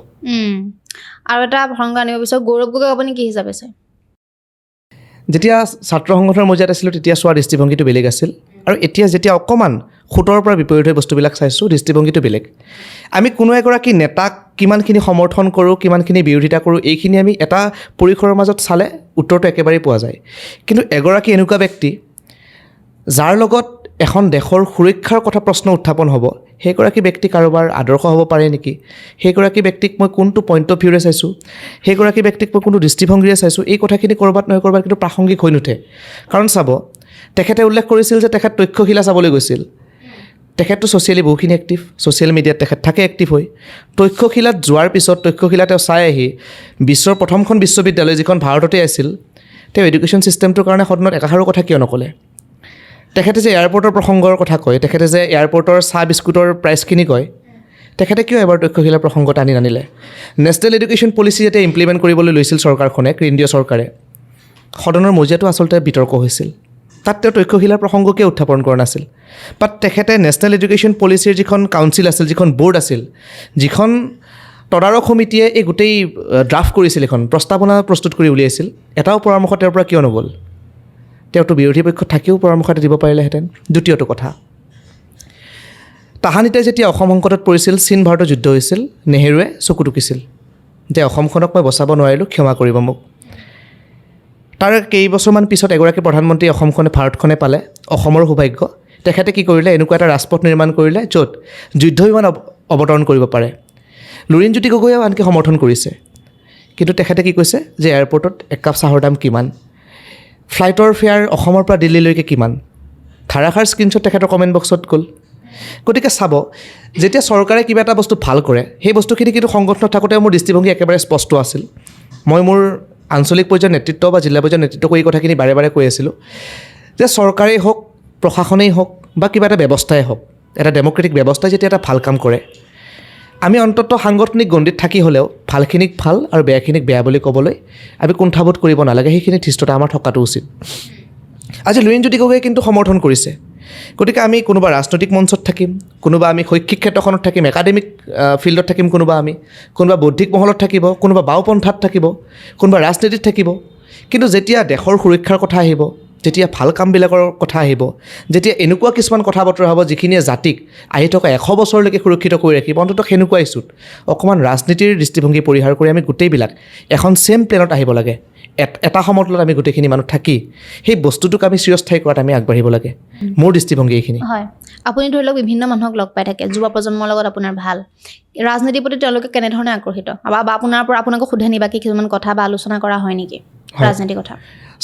আৰু এটা প্ৰসংগ আনিব বিচাৰোঁ, গৌৰৱ গগৈক আপুনি কি হিচাপে চায়? যেতিয়া ছাত্ৰ সংগঠনৰ মজিয়াত আছিলোঁ তেতিয়া চোৱাৰ দৃষ্টিভংগীটো বেলেগ আছিল, আৰু এতিয়া যেতিয়া অকণমান সোঁতৰ পৰা বিপৰীত হৈ বস্তুবিলাক চাইছোঁ, দৃষ্টিভংগীটো বেলেগ। আমি কোনো এগৰাকী নেতাক কিমানখিনি সমৰ্থন কৰোঁ, কিমানখিনি বিৰোধিতা কৰোঁ, এইখিনি আমি এটা পৰিসৰৰ মাজত চালে উত্তৰটো একেবাৰেই পোৱা যায়। কিন্তু এগৰাকী এনেকুৱা ব্যক্তি যাৰ লগত এখন দেশৰ সুৰক্ষাৰ কথা প্ৰশ্ন উত্থাপন হ'ব, সেইগৰাকী ব্যক্তি কাৰোবাৰ আদৰ্শ হ'ব পাৰে নেকি? সেইগৰাকী ব্যক্তিক মই কোনটো পইণ্ট অফ ভিউৰে চাইছোঁ, সেইগৰাকী ব্যক্তিক মই কোনটো দৃষ্টিভংগীৰে চাইছোঁ, এই কথাখিনি ক'ৰবাত নহয় ক'ৰবাত কিন্তু প্ৰাসংগিক হৈ নুঠে। কাৰণ চাব, তেখেতে উল্লেখ কৰিছিল যে তেখেত তক্ষশিলা চাবলৈ গৈছিল। তেখেতটো ছ'চিয়েলি বহুখিনি এক্টিভ, ছ'চিয়েল মিডিয়াত তেখেত থাকে এক্টিভ হৈ। তক্ষশিলাত যোৱাৰ পিছত তক্ষশিলা তেওঁ চাই আহি বিশ্বৰ প্ৰথমখন বিশ্ববিদ্যালয়, যিখন ভাৰততে আছিল, তেওঁ এডুকেশ্যন ছিষ্টেমটোৰ কাৰণে সদনত একাষাৰো কথা কিয় নক'লে? তেখেতে যে এয়াৰপৰ্টৰ প্ৰসংগৰ কথা কয়, তেখেতে যে এয়াৰপৰ্টৰ চাহ বিস্কুটৰ প্ৰাইচখিনি কয়, তেখেতে কিয় এবাৰ তক্ষশিলাৰ প্ৰসংগ নানিলে? নেশ্যনেল এডুকেশ্যন পলিচি যেতিয়া ইমপ্লিমেণ্ট কৰিবলৈ লৈছিল চৰকাৰখনে, কেন্দ্ৰীয় চৰকাৰে, সদনৰ মজিয়াটো আচলতে বিতৰ্ক হৈছিল। তাত তেওঁ তক্ষশিলাৰ প্ৰসংগকে উত্থাপন কৰা নাছিল। বাট তেখেতে নেশ্যনেল এডুকেশ্যন পলিচিৰ যিখন কাউন্সিল আছিল, যিখন ব'ৰ্ড আছিল, যিখন তদাৰক সমিতিয়ে এই গোটেই ড্ৰাফ্ট কৰিছিল, এখন প্ৰস্তাৱনা প্ৰস্তুত কৰি উলিয়াইছিল, এটাও পৰামৰ্শ তেওঁৰ পৰা কিয় নগ'ল? তেওঁতো বিৰোধী পক্ষত থাকিও পৰামৰ্শ এটা দিব পাৰিলেহেঁতেন। দ্বিতীয়টো কথা, তাহানিতে যেতিয়া অসম সংকটত পৰিছিল, চীন ভাৰতৰ যুদ্ধ হৈছিল, নেহেৰুৱে চকু টুকিছিল যে অসমখনক মই বচাব নোৱাৰিলোঁ, ক্ষমা কৰিব মোক। তাৰ কেইবছৰমান পিছত এগৰাকী প্ৰধানমন্ত্ৰী অসমখনে ভাৰতখনে পালে, অসমৰ সৌভাগ্য। তেখেতে কি কৰিলে, এনেকুৱা এটা ৰাজপথ নিৰ্মাণ কৰিলে য'ত যুদ্ধ বিমান অৱতৰণ কৰিব পাৰে। লুৰিণজ্যোতি গগৈয়েও আনকি সমৰ্থন কৰিছে। কিন্তু তেখেতে কি কৈছে যে এয়াৰপৰ্টত একাপ চাহৰ দাম কিমান, ফ্লাইটৰ ফেয়াৰ অসমৰ পৰা দিল্লীলৈকে কিমান, ধাৰাসাৰ স্ক্ৰীনশ্বট তেখেতৰ কমেণ্ট বক্সত গ'ল। গতিকে চাব, যেতিয়া চৰকাৰে কিবা এটা বস্তু ভাল কৰে, সেই বস্তুখিনি কিন্তু সংগঠনত থাকোঁতে মোৰ দৃষ্টিভংগী একেবাৰে স্পষ্ট আছিল। মই মোৰ আঞ্চলিক পৰ্যায়ৰ নেতৃত্ব বা জিলা পৰ্যায়ৰ নেতৃত্ব কৰি এই কথাখিনি বাৰে বাৰে কৈ আছিলোঁ যে চৰকাৰেই হওক, প্ৰশাসনেই হওক বা কিবা এটা ব্যৱস্থাই হওক, এটা ডেম'ক্ৰেটিক ব্যৱস্থাই যেতিয়া এটা ভাল কাম কৰে, আমি অন্ততঃ সাংগঠনিক গণ্ডিত থাকি হ'লেও ভালখিনিক ভাল আৰু বেয়াখিনিক বেয়া বুলি ক'বলৈ আমি কুণ্ঠাবোধ কৰিব নালাগে। সেইখিনি ধৃষ্টতা আমাৰ থকাটো উচিত। আজি লুৰিণজ্যোতি গগৈয়ে কিন্তু সমৰ্থন কৰিছে। গতিকে আমি কোনোবা ৰাজনৈতিক মঞ্চত থাকিম, কোনোবা আমি শৈক্ষিক ক্ষেত্ৰখনত থাকিম, একাডেমিক ফিল্ডত থাকিম, কোনোবা বৌদ্ধিক মহলত থাকিব, কোনোবা বাওপন্থাত থাকিব, কোনোবা ৰাজনীতিত থাকিব। কিন্তু যেতিয়া দেশৰ সুৰক্ষাৰ কথা আহিব, যেতিয়া ভাল কামবিলাকৰ কথা আহিব, যেতিয়া এনেকুৱা কিছুমান কথা বতৰা হ'ব যিখিনিয়ে জাতিক আহি থকা 100 বছৰলৈকে সুৰক্ষিত কৰি ৰাখিব, অন্ততঃ সেনেকুৱা ইছ্যুত অকণমান ৰাজনীতিৰ দৃষ্টিভংগী পৰিহাৰ কৰি আমি গোটেইবিলাক এখন ছেম প্লেনত আহিব লাগে। এটা সমতলত আমি গোটেইখিনি মানুহ থাকি সেই বস্তুটোক আমি চিৰস্থায়ী কৰাত আমি আগবাঢ়িব লাগে। মোৰ দৃষ্টিভংগী এইখিনি। হয়, আপুনি ধৰি লওক বিভিন্ন মানুহক লগ পাই থাকে, যুৱ প্ৰজন্মৰ লগত আপোনাৰ ভাল ৰাজনীতিৰ প্ৰতি তেওঁলোকে কেনেধৰণে আগ্ৰহিত, বা আপোনাৰ পৰা আপোনাকো সোধে নি বাকী কিছুমান কথা বা আলোচনা কৰা হয় নেকি ৰাজনীতিৰ কথা?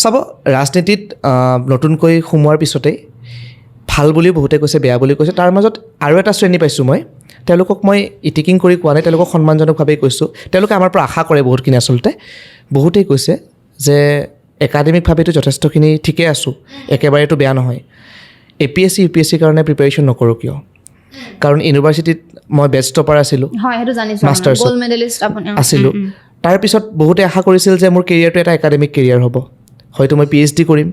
চাব, ৰাজনীতিত নতুনকৈ সোমোৱাৰ পিছতেই ভাল বুলিও বহুতে কৈছে, বেয়া বুলি কৈছে। তাৰ মাজত আৰু এটা শ্ৰেণী পাইছোঁ মই, তেওঁলোকক মই ইটিকিং কৰি কোৱা নাই, তেওঁলোকক সন্মানজনকভাৱেই কৈছোঁ। তেওঁলোকে আমাৰ পৰা আশা কৰে বহুতখিনি। আচলতে বহুতেই কৈছে যে একাডেমিকভাৱেতো যথেষ্টখিনি ঠিকে আছোঁ, একেবাৰেতো বেয়া নহয়। APSC UPSCৰ কাৰণে প্ৰিপেৰেশ্যন নকৰোঁ কিয়? কাৰণ ইউনিভাৰ্চিটিত মই বেষ্ট টপাৰ আছিলোঁ, হয়, সেইটো জানিছোঁ, মাষ্টাৰ্ছত গোল্ড মেডেলিষ্ট আপুনি আছিলোঁ। তাৰপিছত বহুতে আশা কৰিছিল যে মোৰ কেৰিয়াৰটো এটা একাডেমিক কেৰিয়াৰ হ'ব, হয়তো মই PhD কৰিম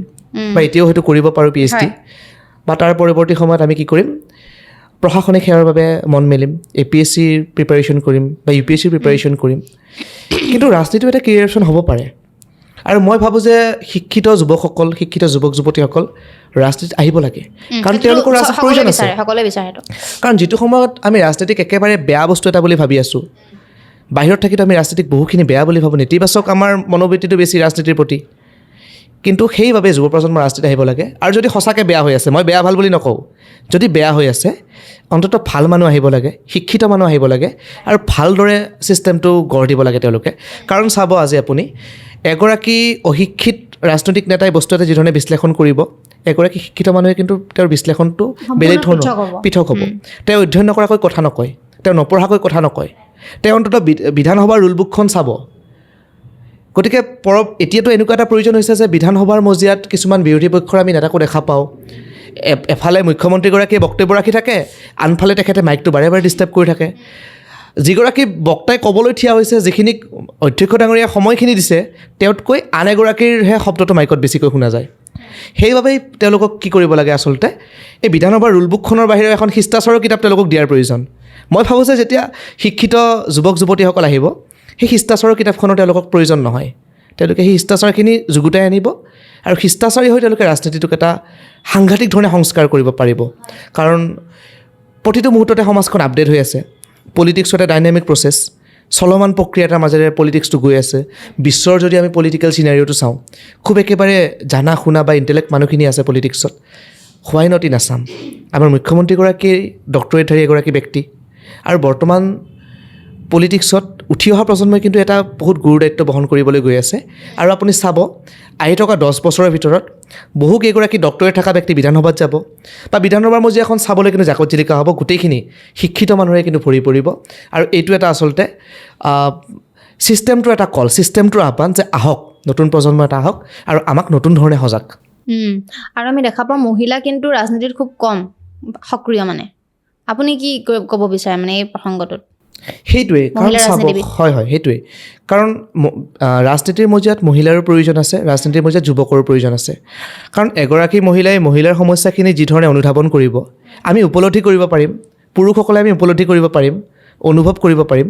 বা এতিয়াও হয়তো কৰিব পাৰোঁ PhD, বা তাৰ পৰৱৰ্তী সময়ত আমি কি কৰিম, প্ৰশাসনিক সেৱাৰ বাবে মন মেলিম, APSCৰ প্ৰিপেৰেশ্যন কৰিম বা UPSCৰ প্ৰিপেৰেশ্যন কৰিম। কিন্তু ৰাজনীতিও এটা কেৰিয়াৰ অপশ্যন হ'ব পাৰে। আৰু মই ভাবোঁ যে শিক্ষিত যুৱকসকল, শিক্ষিত যুৱক যুৱতীসকল ৰাজনীতিত আহিব লাগে, কাৰণ তেওঁলোকৰ ৰাজনীতিৰ প্ৰয়োজন আছে। সকলোৱে বিচাৰে সেইটো। কাৰণ যিটো সময়ত আমি ৰাজনীতিক একেবাৰে বেয়া বস্তু এটা বুলি ভাবি আছোঁ, বাহিৰত থাকিতো আমি ৰাজনীতিক বহুখিনি বেয়া বুলি ভাবোঁ, নেতিবাচক আমাৰ মনোবৃত্তিটো বেছি ৰাজনীতিৰ প্ৰতি। কিন্তু সেইবাবে যুৱ প্ৰজন্মৰ ৰাজনীতি আহিব লাগে। আৰু যদি সঁচাকৈ বেয়া হৈ আছে, মই বেয়া ভাল বুলি নকওঁ, যদি বেয়া হৈ আছে, অন্ততঃ ভাল মানুহ আহিব লাগে, শিক্ষিত মানুহ আহিব লাগে, আৰু ভালদৰে ছিষ্টেমটো গঢ় দিব লাগে তেওঁলোকে। কাৰণ চাব, আজি আপুনি এগৰাকী অশিক্ষিত ৰাজনৈতিক নেতাই বস্তু এটা যিধৰণে বিশ্লেষণ কৰিব, এগৰাকী শিক্ষিত মানুহে কিন্তু তেওঁৰ বিশ্লেষণটো বেলেগ ধৰণৰ পৃথক হ'ব। তেওঁ অধ্যয়ন নকৰাকৈ কথা নকয়, তেওঁ নপঢ়াকৈ কথা নকয়, তেওঁ অন্ততঃ বিধানসভাৰ ৰুল বুকখন চাব। গতিকে এতিয়াতো এনেকুৱা এটা প্ৰয়োজন হৈছে যে বিধানসভাৰ মজিয়াত কিছুমান বিৰোধী পক্ষৰ আমি নেতাকো দেখা পাওঁ। এফালে মুখ্যমন্ত্ৰীগৰাকীয়ে বক্তব্য ৰাখি থাকে, আনফালে তেখেতে মাইকটো বাৰে বাৰে ডিষ্টাৰ্ব কৰি থাকে। যিগৰাকী বক্তাই ক'বলৈ থিয়া হৈছে, যিখিনিক অধ্যক্ষ ডাঙৰীয়া সময়খিনি দিছে, তেওঁতকৈ আন এগৰাকীৰহে শব্দটো মাইকত বেছিকৈ শুনা যায়। সেইবাবেই তেওঁলোকক কি কৰিব লাগে, আচলতে এই বিধানসভাৰ ৰুল বুকখনৰ বাহিৰে এখন শিষ্টাচাৰৰ কিতাপ তেওঁলোকক দিয়াৰ প্ৰয়োজন। মই ভাবোঁ যে যেতিয়া শিক্ষিত যুৱক যুৱতীসকল আহিব, সেই শিষ্টাচাৰৰ কিতাপখনৰ তেওঁলোকক প্ৰয়োজন নহয়। তেওঁলোকে সেই শিষ্টাচাৰখিনি যুগুতাই আনিব, আৰু শিষ্টাচাৰী হৈ তেওঁলোকে ৰাজনীতিটোক এটা সাংঘাতিক ধৰণে সংস্কাৰ কৰিব পাৰিব। কাৰণ প্ৰতিটো মুহূৰ্ততে সমাজখন আপডেট হৈ আছে, পলিটিক্সৰ এটা ডাইনামিক প্ৰচেছ, চলমান প্ৰক্ৰিয়া এটাৰ মাজেৰে পলিটিক্সটো গৈ আছে। বিশ্বৰ যদি আমি পলিটিকেল চিনাৰিঅ'টো চাওঁ, খুব একেবাৰে জানা শুনা বা ইণ্টেলেক্ট মানুহখিনি আছে পলিটিক্সত। হোৱাই নট ইন আছাম, আমাৰ মুখ্যমন্ত্ৰীগৰাকী ডক্টৰেটধাৰী এগৰাকী ব্যক্তি, আৰু বৰ্তমান পলিটিক্সত উঠি অহা প্ৰজন্মই কিন্তু এটা বহুত গুৰু দায়িত্ব বহন কৰিবলৈ গৈ আছে। আৰু আপুনি চাব, আহি থকা 10 বছৰৰ ভিতৰত বহুকেইগৰাকী ডক্টৰেট থকা ব্যক্তি বিধানসভাত যাব, বা বিধানসভাৰ মজিয়া এখন চাবলৈ কিন্তু জাকত জিলিকা হ'ব, গোটেইখিনি শিক্ষিত মানুহে কিন্তু ভৰি পৰিব। আৰু এইটো এটা আচলতে ছিষ্টেমটোৰ এটা কল, ছিষ্টেমটোৰ আহ্বান যে আহক, নতুন প্ৰজন্ম এটা আহক আৰু আমাক নতুন ধৰণে সজাগ। আৰু আমি দেখা পাওঁ মহিলা কিন্তু ৰাজনীতিত খুব কম সক্ৰিয়। মানে আপুনি কি ক'ব বিচাৰে মানে এই প্ৰসংগটোত? সেইটোৱেই কাৰণ মহিলাৰ চাব ৰাজনীতিবিদ। হয় সেইটোৱেই কাৰণ ৰাজনীতিৰ মজিয়াত মহিলাৰো প্ৰয়োজন আছে, ৰাজনীতিৰ মজিয়াত যুৱকৰো প্ৰয়োজন আছে। কাৰণ এগৰাকী মহিলাই মহিলাৰ সমস্যাখিনি যি ধৰণে অনুধাৱন কৰিব, আমি উপলব্ধি কৰিব পাৰিম, পুৰুষসকলে আমি উপলব্ধি কৰিব পাৰিম, অনুভৱ কৰিব পাৰিম,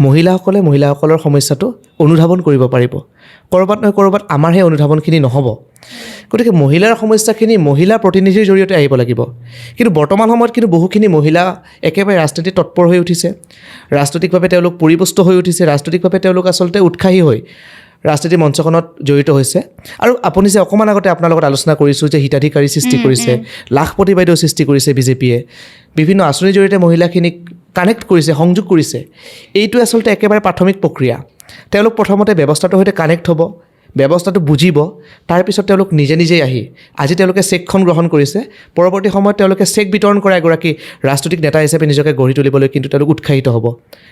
মহিলাসকলে মহিলাসকলৰ সমস্যাটো অনুধাৱন কৰিব পাৰিব। ক'ৰবাত নহয় ক'ৰবাত আমাৰ সেই অনুধাৱনখিনি নহ'ব। গতিকে মহিলাৰ সমস্যাখিনি মহিলা প্ৰতিনিধিৰ জৰিয়তে আহিব লাগিব। কিন্তু বৰ্তমান সময়ত কিন্তু বহুখিনি মহিলা একেবাৰে ৰাজনীতিত তৎপৰ হৈ উঠিছে, ৰাজনৈতিকভাৱে তেওঁলোক পৰিপুষ্ট হৈ উঠিছে, ৰাজনৈতিকভাৱে তেওঁলোক আচলতে উৎসাহী হৈ ৰাজনীতি মঞ্চখনত জড়িত হৈছে। আৰু আপুনি যে অকণমান আগতে আপোনাৰ লগত আলোচনা কৰিছোঁ যে হিতাধিকাৰী সৃষ্টি কৰিছে, লাখপতি বাইদেউ সৃষ্টি কৰিছে বিজেপিয়ে, বিভিন্ন আঁচনিৰ জৰিয়তে মহিলাখিনিক কানেক্ট কৰিছে, সংযোগ কৰিছে, এইটো আচলতে একেবাৰে প্ৰাথমিক প্ৰক্ৰিয়া। তেওঁলোক প্ৰথমতে ব্যৱস্থাটোৰ সৈতে কানেক্ট হ'ব, ব্যৱস্থাটো বুজিব, তাৰপিছত তেওঁলোক নিজে নিজেই আহি আজি তেওঁলোকে চেকখন গ্ৰহণ কৰিছে, পৰৱৰ্তী সময়ত তেওঁলোকে চেক বিতৰণ কৰা এগৰাকী ৰাজনৈতিক নেতা হিচাপে নিজকে গঢ়ি তুলিবলৈ কিন্তু তেওঁলোক উৎসাহিত হ'ব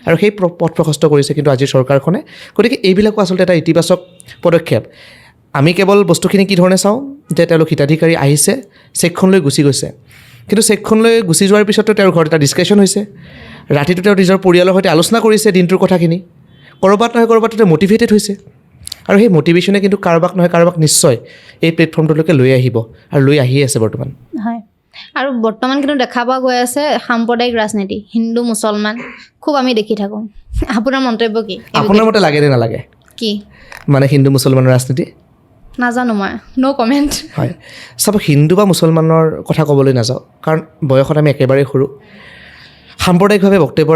আৰু সেই পথ প্ৰশস্ত কৰিছে কিন্তু আজিৰ চৰকাৰখনে। গতিকে এইবিলাকো আচলতে এটা ইতিবাচক পদক্ষেপ। আমি কেৱল বস্তুখিনি কি ধৰণে চাওঁ যে তেওঁলোক হিতাধিকাৰী আহিছে, চেকখন লৈ গুচি গৈছে, কিন্তু চেকখন লৈ গুচি যোৱাৰ পিছতো তেওঁৰ ঘৰত এটা ডিছকাশ্যন হৈছে, ৰাতিটো তেওঁ নিজৰ পৰিয়ালৰ সৈতে আলোচনা কৰিছে দিনটোৰ কথাখিনি, ক'ৰবাত নহয় ক'ৰবাত তেওঁ মটিভেটেড হৈছে আৰু সেই মটিভেশ্যনে কিন্তু কাৰোবাক নহয় কাৰোবাক নিশ্চয় এই প্লেটফৰ্মটোলৈকে লৈ আহিব আৰু লৈ আহিয়ে আছে বৰ্তমান। হয়, আৰু বৰ্তমান কিন্তু দেখা পোৱা গৈ আছে সাম্প্ৰদায়িক ৰাজনীতি, হিন্দু মুছলমান খুব আমি দেখি থাকোঁ। আপোনাৰ মন্তব্য কি? আপোনাৰ মতে লাগে নে নালাগে কি মানে হিন্দু মুছলমানৰ ৰাজনীতি? নাজানো মই, ন' কমেণ্ট। হয়, চাব হিন্দু বা মুছলমানৰ কথা ক'বলৈ নাযাওঁ কাৰণ বয়সত আমি একেবাৰেই সৰু, সাম্প্ৰদায়িকভাৱে বক্তব্য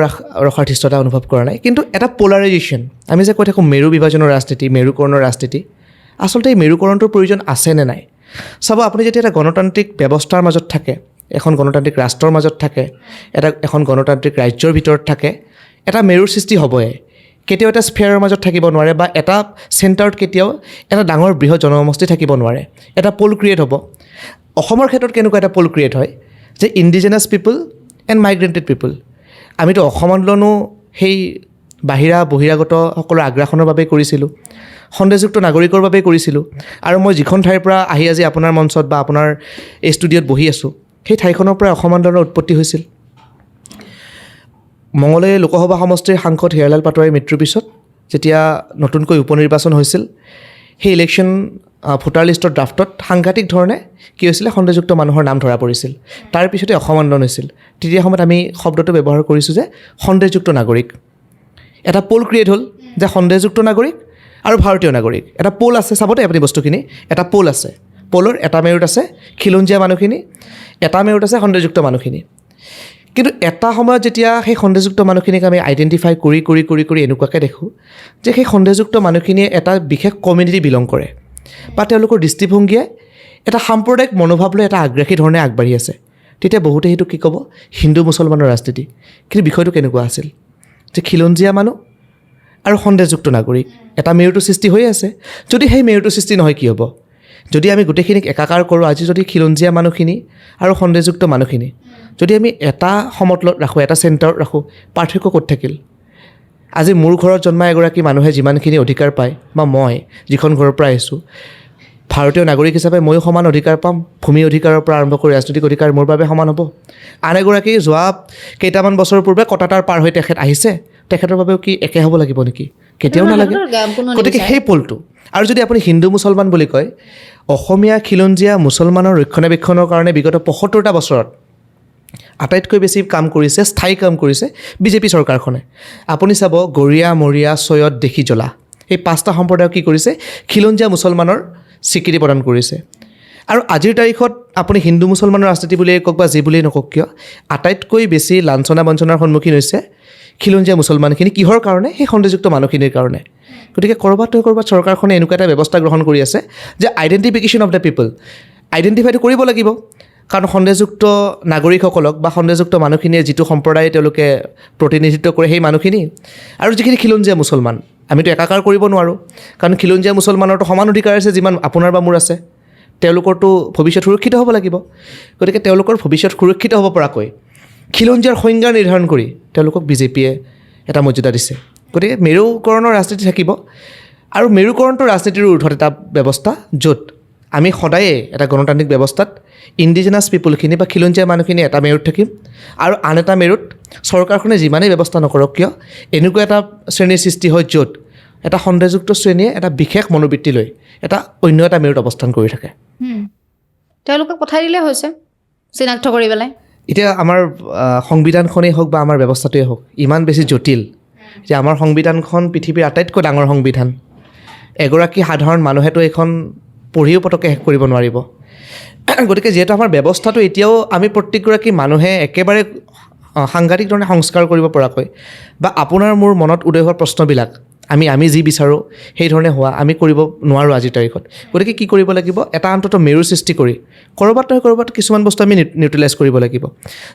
ৰখাৰ ধৃষ্টতা অনুভৱ কৰা নাই। কিন্তু এটা পলাৰাইজেশ্যন, আমি যে কৈ থাকোঁ মেৰু বিভাজনৰ ৰাজনীতি, মেৰুকৰণৰ ৰাজনীতি, আচলতে এই মেৰুকৰণটোৰ প্ৰয়োজন আছে নে নাই? চাব, আপুনি যেতিয়া এটা গণতান্ত্ৰিক ব্যৱস্থাৰ মাজত থাকে, এখন গণতান্ত্ৰিক ৰাষ্ট্ৰৰ মাজত থাকে, এখন গণতান্ত্ৰিক ৰাজ্যৰ ভিতৰত থাকে, এটা মেৰুৰ সৃষ্টি হ'বই। কেতিয়াও এটা স্ফেয়াৰৰ মাজত থাকিব নোৱাৰে বা এটা চেণ্টাৰত কেতিয়াও এটা ডাঙৰ বৃহৎ জনসমষ্টি থাকিব নোৱাৰে, এটা পল ক্ৰিয়েট হ'ব। অসমৰ ক্ষেত্ৰত কেনেকুৱা এটা পল ক্ৰিয়েট হয় যে ইণ্ডিজিনাছ পিপল এণ্ড মাইগ্ৰেণ্টেড পিপল। আমিতো অসম আন্দোলনো সেই বহিৰাগত সকলৰ আগ্ৰাসনৰ বাবেই কৰিছিলোঁ, সন্দেহযুক্ত নাগৰিকৰ বাবেই কৰিছিলোঁ। আৰু মই যিখন ঠাইৰ পৰা আহি আজি আপোনাৰ মঞ্চত বা আপোনাৰ এই ষ্টুডিঅ'ত বহি আছোঁ, সেই ঠাইখনৰ পৰা অসম আন্দোলনৰ উৎপত্তি হৈছিল। মঙলদৈ লোকসভা সমষ্টিৰ সাংসদ হীৰালাল পাটোৱাৰীৰ মৃত্যুৰ পিছত যেতিয়া নতুনকৈ উপ নিৰ্বাচন হৈছিল, সেই ইলেকশ্যন ভোটাৰ লিষ্টৰ ড্ৰাফটত সাংঘাতিক ধৰণে কি হৈছিলে, সন্দেহযুক্ত মানুহৰ নাম ধৰা পৰিছিল। তাৰপিছতে অসম আন্দোলন হৈছিল। তেতিয়া সময়ত আমি শব্দটো ব্যৱহাৰ কৰিছোঁ যে সন্দেহযুক্ত নাগৰিক। এটা পল ক্ৰিয়েট হ'ল যে সন্দেহযুক্ত নাগৰিক আৰু ভাৰতীয় নাগৰিক, এটা পল আছে। চাবতে আপুনি বস্তুখিনি, এটা পল আছে, পলৰ এটা মেৰুত আছে খিলঞ্জীয়া মানুহখিনি, এটা মেৰুত আছে সন্দেহযুক্ত মানুহখিনি। কিন্তু এটা সময়ত যেতিয়া সেই সন্দেহযুক্ত মানুহখিনিক আমি আইডেণ্টিফাই কৰি কৰি কৰি কৰি এনেকুৱাকৈ দেখোঁ যে সেই সন্দেহযুক্ত মানুহখিনিয়ে এটা বিশেষ কমিউনিটি বিলং কৰে বা তেওঁলোকৰ দৃষ্টিভংগীয়ে এটা সাম্প্ৰদায়িক মনোভাৱ লৈ এটা আগ্ৰাসী ধৰণে আগবাঢ়ি আছে, তেতিয়া বহুতে সেইটো কি ক'ব, হিন্দু মুছলমানৰ ৰাজনীতি। কিন্তু বিষয়টো কেনেকুৱা আছিল যে খিলঞ্জীয়া মানুহ আৰু সন্দেহযুক্ত নাগৰিক, এটা মেৰুটো সৃষ্টি হৈ আছে। যদি সেই মেৰুটো সৃষ্টি নহয় কি হ'ব? যদি আমি গোটেইখিনিক একাকাৰ কৰোঁ, আজি যদি খিলঞ্জীয়া মানুহখিনি আৰু সন্দেহযুক্ত মানুহখিনি যদি আমি এটা সমতলত ৰাখোঁ, এটা চেণ্টাৰত ৰাখোঁ, পাৰ্থক্য ক'ত থাকিল? আজি মোৰ ঘৰত জন্মা এগৰাকী মানুহে যিমানখিনি অধিকাৰ পায় বা মই যিখন ঘৰৰ পৰা আহিছোঁ, ভাৰতীয় নাগৰিক হিচাপে ময়ো সমান অধিকাৰ পাম। ভূমি অধিকাৰৰ পৰা আৰম্ভ কৰি ৰাজনৈতিক অধিকাৰ মোৰ বাবে সমান হ'ব। আন এগৰাকী যোৱা কেইটামান বছৰৰ পূৰ্বে কটাতাৰ পাৰ হৈ তেখেত আহিছে, তেখেতৰ বাবেও কি একে হ'ব লাগিব নেকি? কেতিয়াও নালাগে। গতিকে সেই পলটো, আৰু যদি আপুনি হিন্দু মুছলমান বুলি কয়, অসমীয়া খিলঞ্জীয়া মুছলমানৰ ৰক্ষণাবেক্ষণৰ কাৰণে বিগত ৭৫টা বছৰত আটাইতকৈ বেছি কাম কৰিছে, স্থায়ী কাম কৰিছে বিজেপি চৰকাৰখনে। আপুনি চাব, গৰীয়া, মৰীয়া, চৈয়দ, দেশী, জ্বলা, এই 5টা সম্প্ৰদায়ক কি কৰিছে, খিলঞ্জীয়া মুছলমানৰ স্বীকৃতি প্ৰদান কৰিছে। আৰু আজিৰ তাৰিখত আপুনি হিন্দু মুছলমানৰ ৰাজনীতি বুলিয়েই কওক বা যি বুলিয়েই নকওক কিয়, আটাইতকৈ বেছি লাঞ্ছনা বঞ্চনাৰ সন্মুখীন হৈছে খিলঞ্জীয়া মুছলমানখিনি। কিহৰ কাৰণে? সেই সন্দেহযুক্ত মানুহখিনিৰ কাৰণে। গতিকে ক'ৰবাত নহয় ক'ৰবাত চৰকাৰখনে এনেকুৱা এটা ব্যৱস্থা গ্ৰহণ কৰি আছে যে আইডেণ্টিফিকেশ্যন অফ দ্য পিপল, আইডেণ্টিফাইটো কৰিব লাগিব। কাৰণ সন্দেহযুক্ত নাগৰিকসকলক বা সন্দেহযুক্ত মানুহখিনিয়ে যিটো সম্প্ৰদায় তেওঁলোকে প্ৰতিনিধিত্ব কৰে, সেই মানুহখিনি আৰু যিখিনি খিলঞ্জীয়া মুছলমান, আমিতো একাকাৰ কৰিব নোৱাৰোঁ। কাৰণ খিলঞ্জীয়া মুছলমানৰতো সমান অধিকাৰ আছে যিমান আপোনাৰ বা মোৰ আছে। তেওঁলোকৰতো ভৱিষ্যত সুৰক্ষিত হ'ব লাগিব। গতিকে তেওঁলোকৰ ভৱিষ্যত সুৰক্ষিত হ'ব পৰাকৈ খিলঞ্জীয়াৰ সংজ্ঞা নিৰ্ধাৰণ কৰি তেওঁলোকক বিজেপিয়ে এটা মৰ্যাদা দিছে। গতিকে মেৰুকৰণৰ ৰাজনীতি থাকিব আৰু মেৰুকৰণটো ৰাজনীতিৰ ঊৰ্ধত এটা ব্যৱস্থা, য'ত আমি সদায়ে এটা গণতান্ত্ৰিক ব্যৱস্থাত ইণ্ডিজিনাছ পিপলখিনি বা খিলঞ্জীয়া মানুহখিনি এটা মেৰুত থাকিম আৰু আন এটা মেৰুত চৰকাৰখনে যিমানেই ব্যৱস্থা নকৰক কিয় এনেকুৱা এটা শ্ৰেণীৰ সৃষ্টি হয় য'ত এটা সন্দেহযুক্ত শ্ৰেণীয়ে এটা বিশেষ মনোবৃত্তি লৈ এটা অন্য এটা মেৰুত অৱস্থান কৰি থাকে। তেওঁলোকক পঠাই দিলে হৈছে চিনাক্ত কৰি পেলাই। এতিয়া আমাৰ সংবিধানখনেই হওক বা আমাৰ ব্যৱস্থাটোৱেই হওক ইমান বেছি জটিল যে আমাৰ সংবিধানখন পৃথিৱীৰ আটাইতকৈ ডাঙৰ সংবিধান। এগৰাকী সাধাৰণ মানুহেতো এইখন পঢ়িও পটককৈ শেষ কৰিব নোৱাৰিব। গতিকে যিহেতু আমাৰ ব্যৱস্থাটো এতিয়াও আমি প্ৰত্যেকগৰাকী মানুহে একেবাৰে সাংঘাতিক ধৰণে সংস্কাৰ কৰিব পৰাকৈ বা আপোনাৰ মোৰ মনত উদয় হোৱা প্ৰশ্নবিলাক আমি যি বিচাৰোঁ সেই ধৰণে হোৱা আমি কৰিব নোৱাৰোঁ আজিৰ তাৰিখত। গতিকে কি কৰিব লাগিব, এটা অন্ততঃ মেৰুৰ সৃষ্টি কৰি ক'ৰবাত নহয় ক'ৰবাত কিছুমান বস্তু আমি নিউট্ৰেলাইজ কৰিব লাগিব।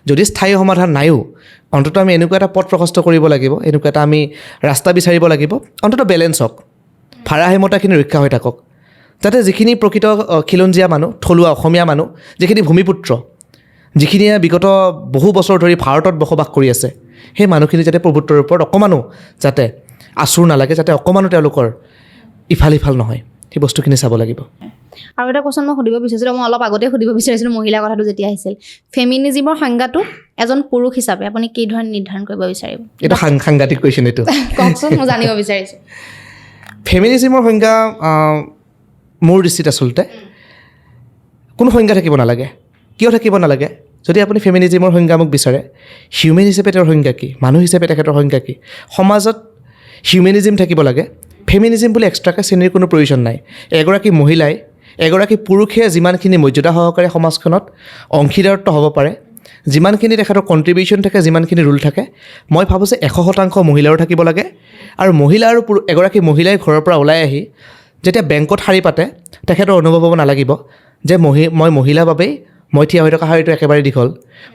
যদি স্থায়ী সমাধান নাইও অন্ততঃ আমি এনেকুৱা এটা পথ প্ৰশস্ত কৰিব লাগিব, এনেকুৱা এটা আমি ৰাস্তা বিচাৰিব লাগিব, অন্ততঃ বেলেঞ্চ হওক, ভাৰসাম্যতাখিনি ৰক্ষা হৈ থাকক, যাতে যিখিনি প্ৰকৃত খিলঞ্জীয়া মানুহ, থলুৱা অসমীয়া মানুহ, যিখিনি ভূমিপুত্ৰ, যিখিনিয়ে বিগত বহু বছৰ ধৰি ভাৰতত বসবাস কৰি আছে, সেই মানুহখিনি যাতে প্ৰভুত্বৰ ওপৰত অকণমানো যাতে আচুৰ নালাগে, যাতে অকণমানো তেওঁলোকৰ ইফাল সিফাল নহয়, সেই বস্তুখিনি চাব লাগিব। আৰু এটা কোৱেশ্যন মই সুধিব বিচাৰিছিলোঁ, মই অলপ আগতে সুধিব বিচাৰিছিলোঁ মহিলাৰ কথাটো যেতিয়া আহিছিল, ফেমিনিজিমৰ সংজ্ঞাটো এজন পুৰুষ হিচাপে আপুনি কি ধৰণে নিৰ্ধাৰণ কৰিব বিচাৰিব? এইটো সাংঘাতিক কুৱেশ্যন এইটো। কওকচোন, মই জানিব বিচাৰিছোঁ। ফেমিনিজিমৰ সংজ্ঞা মোৰ দৃষ্টিত আচলতে কোনো সংজ্ঞা থাকিব নালাগে। কিয় থাকিব নালাগে? যদি আপুনি ফেমিনিজিমৰ সংজ্ঞা মোক বিচাৰে, হিউমেন হিচাপে তেওঁৰ সংজ্ঞা কি, মানুহ হিচাপে তেখেতৰ সংজ্ঞা কি, সমাজত হিউমেনিজিম থাকিব লাগে, ফেমিনিজিম বুলি এক্সট্ৰাকৈ শ্ৰেণীৰ কোনো প্ৰয়োজন নাই। এগৰাকী মহিলাই, এগৰাকী পুৰুষে যিমানখিনি মৰ্যাদা সহকাৰে সমাজখনত অংশীদাৰত্ব হ'ব পাৰে, যিমানখিনি তেখেতৰ কণ্ট্ৰিবিউশ্যন থাকে, যিমানখিনি ৰুল থাকে, মই ভাবোঁ যে 100% মহিলাৰো থাকিব লাগে। আৰু মহিলা আৰু এগৰাকী মহিলাই ঘৰৰ পৰা ওলাই আহি যেতিয়া বেংকত শাৰী পাতে, তেখেতৰ অনুভৱ হ'ব নালাগিব যে মই মহিলাৰ বাবেই মই থিয় হৈ থকা শাৰীটো একেবাৰে দীঘল,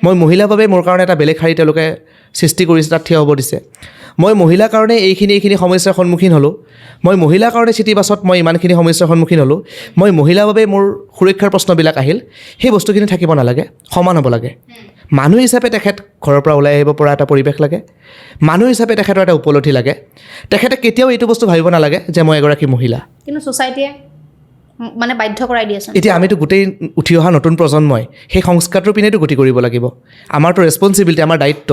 মই মহিলাৰ বাবে মোৰ কাৰণে এটা বেলেগ শাৰী তেওঁলোকে সৃষ্টি কৰিছে, তাত থিয় হ'ব দিছে, মই মহিলাৰ কাৰণে এইখিনি সমস্যাৰ সন্মুখীন হ'লোঁ, মই মহিলাৰ কাৰণে চিটি বাছত মই ইমানখিনি সমস্যাৰ সন্মুখীন হ'লোঁ, মই মহিলাৰ বাবে মোৰ সুৰক্ষাৰ প্ৰশ্নবিলাক আহিল, সেই বস্তুখিনি থাকিব নালাগে, সমান হ'ব লাগে। মানুহ হিচাপে তেখেত ঘৰৰ পৰা ওলাই আহিব পৰা এটা পৰিৱেশ লাগে, মানুহ হিচাপে তেখেতৰ এটা উপলব্ধি লাগে। তেখেতে কেতিয়াও এইটো বস্তু ভাবিব নালাগে যে মই এগৰাকী মহিলা। কিন্তু ছ'চাইটিয়ে মানে বাধ্য কৰাই দিয়েচোন। এতিয়া আমিতো গোটেই উঠি অহা নতুন প্ৰজন্মই সেই সংস্কাৰটোৰ পিনেতো গতি কৰিব লাগিব। আমাৰতো ৰেছপনচিবিলিটি, আমাৰ দায়িত্ব।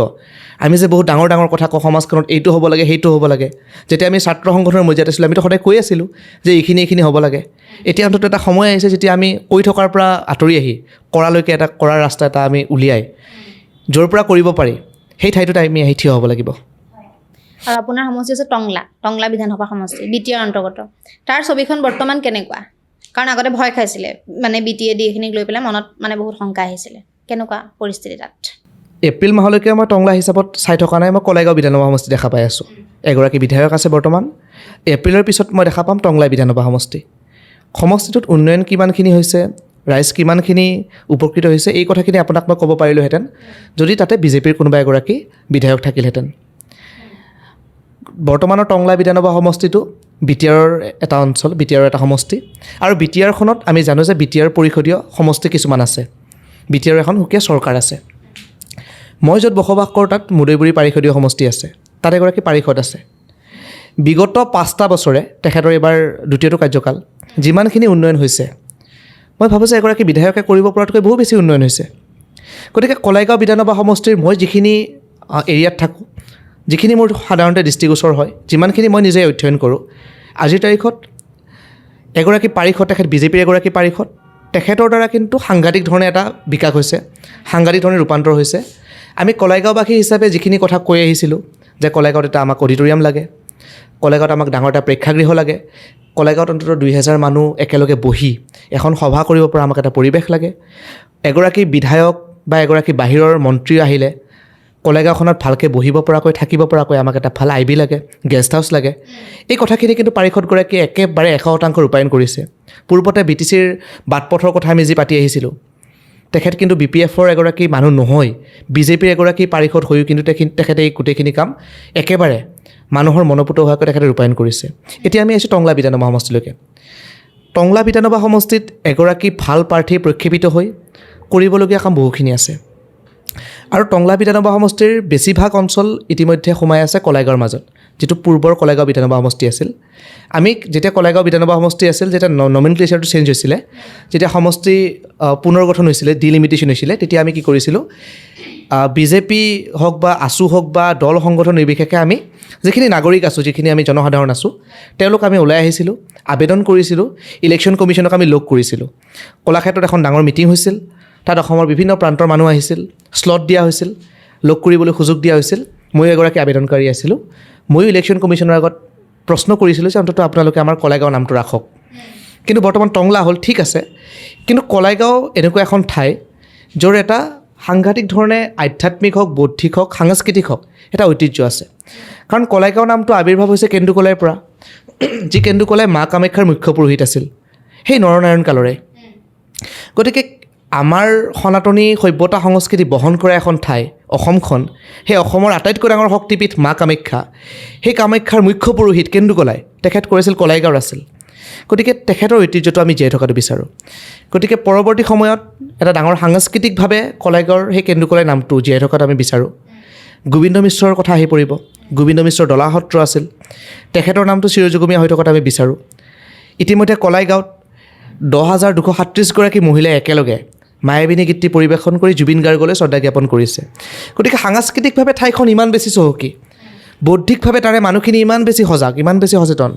আমি যে বহুত ডাঙৰ ডাঙৰ কথা কওঁ সমাজখনত, এইটো হ'ব লাগে, সেইটো হ'ব লাগে। যেতিয়া আমি ছাত্ৰ সংগঠনৰ মৰ্যাদা আছিলোঁ, আমিতো সদায় কৈ আছিলোঁ যে এইখিনি হ'ব লাগে। এতিয়া অন্তত এটা সময় আহিছে যেতিয়া আমি কৈ থকাৰ পৰা আঁতৰি আহি কৰালৈকে এটা কৰাৰ ৰাস্তা এটা আমি উলিয়াই য'ৰ পৰা কৰিব পাৰি সেই ঠাইটোত আমি আহি থিয় হ'ব লাগিব। আৰু আপোনাৰ সমষ্টি হৈছে টংলা বিধানসভা সমষ্টি, BTR অন্তৰ্গত। তাৰ ছবিখন বৰ্তমান কেনেকুৱা? কাৰণ আগতে ভয় খাইছিলে, মানে BTAD এইখিনিক লৈ পেলাই মনত মানে বহুত শংকা আহিছিলে। কেনেকুৱা পৰিস্থিতি তাত? এপ্ৰিল মাহলৈকে মই টংলা হিচাপত চাই থকা নাই, মই কলাইগাঁও বিধানসভা সমষ্টি দেখা পাই আছোঁ। এগৰাকী বিধায়ক আছে বৰ্তমান। এপ্ৰিলৰ পিছত মই দেখা পাম টংলা বিধানসভা সমষ্টি। সমষ্টিটোত উন্নয়ন কিমানখিনি হৈছে, ৰাইজ কিমানখিনি উপকৃত হৈছে, এই কথাখিনি আপোনাক মই ক'ব পাৰিলোঁহেঁতেন যদি তাতে বিজেপিৰ কোনোবা এগৰাকী বিধায়ক থাকিলহেঁতেন। বৰ্তমানৰ টংলা বিধানসভা সমষ্টিটো BTRৰ এটা অঞ্চল, BTRৰ এটা সমষ্টি। আৰু BTRখনত আমি জানো যে BTR পৰিষদীয় সমষ্টি কিছুমান আছে, BTR এখন সুকীয়া চৰকাৰ আছে। মই য'ত বসবাস কৰোঁ তাত মুদৈবুৰী পাৰিষদীয় সমষ্টি আছে, তাত এগৰাকী পাৰিষদ আছে। বিগত 5টা বছৰে তেখেতৰ এইবাৰ দ্বিতীয়টো কাৰ্যকাল যিমানখিনি উন্নয়ন হৈছে, মই ভাবোঁ যে এগৰাকী বিধায়কে কৰিব পৰাতকৈ বহু বেছি উন্নয়ন হৈছে। গতিকে কলাইগাঁও বিধানসভা সমষ্টিৰ মই যিখিনি এৰিয়াত থাকোঁ, যিখিনি মোৰ সাধাৰণতে দৃষ্টিগোচৰ হয়, যিমানখিনি মই নিজে অধ্যয়ন কৰোঁ, আজিৰ তাৰিখত এগৰাকী পাৰিষদ, তেখেত বিজেপিৰ এগৰাকী পাৰিষদ, তেখেতৰ দ্বাৰা কিন্তু সাংঘাতিক ধৰণে এটা বিকাশ হৈছে, সাংঘাতিক ধৰণে ৰূপান্তৰ হৈছে। আমি কলাইগাঁওবাসী হিচাপে যিখিনি কথা কৈ আহিছিলোঁ যে কলাইগাঁৱত এটা আমাক অডিটৰিয়াম লাগে, কলাইগাঁৱত আমাক ডাঙৰ এটা প্ৰেক্ষাগৃহ লাগে, কলাইগাঁৱত অন্ততঃ 2000 মানুহ একেলগে বহি এখন সভা কৰিব পৰা আমাক এটা পৰিৱেশ লাগে, এগৰাকী বিধায়ক বা এগৰাকী বাহিৰৰ মন্ত্ৰী আহিলে কলাইগাঁওখনত ভালকৈ বহিব পৰাকৈ, থাকিব পৰাকৈ আমাক এটা ভাল IB লাগে, গেষ্ট হাউচ লাগে। এই কথাখিনি কিন্তু পাৰিষদগৰাকীয়ে একেবাৰে 100% ৰূপায়ণ কৰিছে। পূৰ্বতে BTCৰ বাট পথৰ কথা আমি যি পাতি আহিছিলোঁ, তেখেত কিন্তু BPFৰ এগৰাকী মানুহ নহয়, বিজেপিৰ এগৰাকী পাৰিষদ হৈও কিন্তু তেখেতে এই গোটেইখিনি কাম একেবাৰে মানুহৰ মনোপুত হোৱাকৈ তেখেতে ৰূপায়ণ কৰিছে। এতিয়া আমি আহিছোঁ টংলা বিধানসভা সমষ্টিলৈকে। টংলা বিধানসভা সমষ্টিত এগৰাকী ভাল প্ৰাৰ্থী প্ৰক্ষেপিত হৈ কৰিবলগীয়া কাম বহুখিনি আছে। আৰু টংলা বিধানসভা সমষ্টিৰ বেছিভাগ অঞ্চল ইতিমধ্যে সোমাই আছে কলাইগাঁৱৰ মাজত, যিটো পূৰ্বৰ কলাইগাঁও বিধানসভা সমষ্টি আছিল। আমি যেতিয়া কলাইগাঁও বিধানসভা সমষ্টি আছিল, যেতিয়া নমিনক্লেচাৰটো চেঞ্জ হৈছিলে, যেতিয়া সমষ্টি পুনৰ্গঠন হৈছিলে, ডিলিমিটেশ্যন হৈছিলে, তেতিয়া আমি কি কৰিছিলোঁ, বিজেপি হওক বা আছু হওক বা দল সংগঠন নিৰ্বিশেষে আমি যিখিনি নাগৰিক আছোঁ, যিখিনি আমি জনসাধাৰণ আছোঁ, তেওঁলোক আমি ওলাই আহিছিলোঁ, আবেদন কৰিছিলোঁ, ইলেকশ্যন কমিশ্যনক আমি লগ কৰিছিলোঁ। কলাক্ষেত্ৰত এখন ডাঙৰ মিটিং হৈছিল, তাত অসমৰ বিভিন্ন প্ৰান্তৰ মানুহ আহিছিল, শ্লট দিয়া হৈছিল, লগ কৰিবলৈ সুযোগ দিয়া হৈছিল। ময়ো এগৰাকী আবেদনকাৰী আছিলোঁ। ময়ো ইলেকশ্যন কমিশ্যনৰ আগত প্ৰশ্ন কৰিছিলোঁ যে অন্ততঃ আপোনালোকে আমাৰ কলাইগাঁও নামটো ৰাখক। কিন্তু বৰ্তমান টংলা হ'ল, ঠিক আছে, কিন্তু কলাইগাঁও এনেকুৱা এখন ঠাই য'ৰ এটা সাংঘাতিক ধৰণে আধ্যাত্মিক হওক, বৌদ্ধিক হওক, সাংস্কৃতিক হওক এটা ঐতিহ্য আছে। কাৰণ কলাইগাঁও নামটো আৱিৰ্ভাৱ হৈছে কেন্দুকলাইৰ পৰা, যি কেন্দুকলাই মা কামাখ্যাৰ মুখ্য পুৰোহিত আছিল সেই নৰনাৰায়ণ কালৰে। গতিকে আমাৰ সনাতনী সভ্যতা সংস্কৃতি বহন কৰা এখন ঠাই অসমখন, সেই অসমৰ আটাইতকৈ ডাঙৰ শক্তিপীঠ মা কামাখ্যা, সেই কামাখ্যাৰ মুখ্য পুৰোহিত কেন্দুকলাই, তেখেত কৰিছিল কলাইগাঁৱৰ আছিল। গতিকে তেখেতৰ ঐতিহ্যটো আমি জীয়াই থকাটো বিচাৰোঁ। গতিকে পৰৱৰ্তী সময়ত এটা ডাঙৰ সাংস্কৃতিকভাৱে কলাইগাঁৱৰ সেই কেন্দুকলাই নামটো জীয়াই থকাটো আমি বিচাৰোঁ। গোবিন্দ মিশ্ৰৰ কথা আহি পৰিব। গোবিন্দ মিশ্ৰৰ ডলা সত্ৰ আছিল, তেখেতৰ নামটো চিৰযুগমীয়া হৈ থকাটো আমি বিচাৰোঁ। ইতিমধ্যে কলাইগাঁৱত 10,237গৰাকী মহিলাই একেলগে মায়াবিনী গীতি পৰিৱেশন কৰি জুবিন গাৰ্গলৈ শ্ৰদ্ধা জ্ঞাপন কৰিছে। গতিকে সাংস্কৃতিকভাৱে ঠাইখন ইমান বেছি চহকী, বৌদ্ধিকভাৱে তাৰে মানুহখিনি ইমান বেছি সজাগ, ইমান বেছি সচেতন,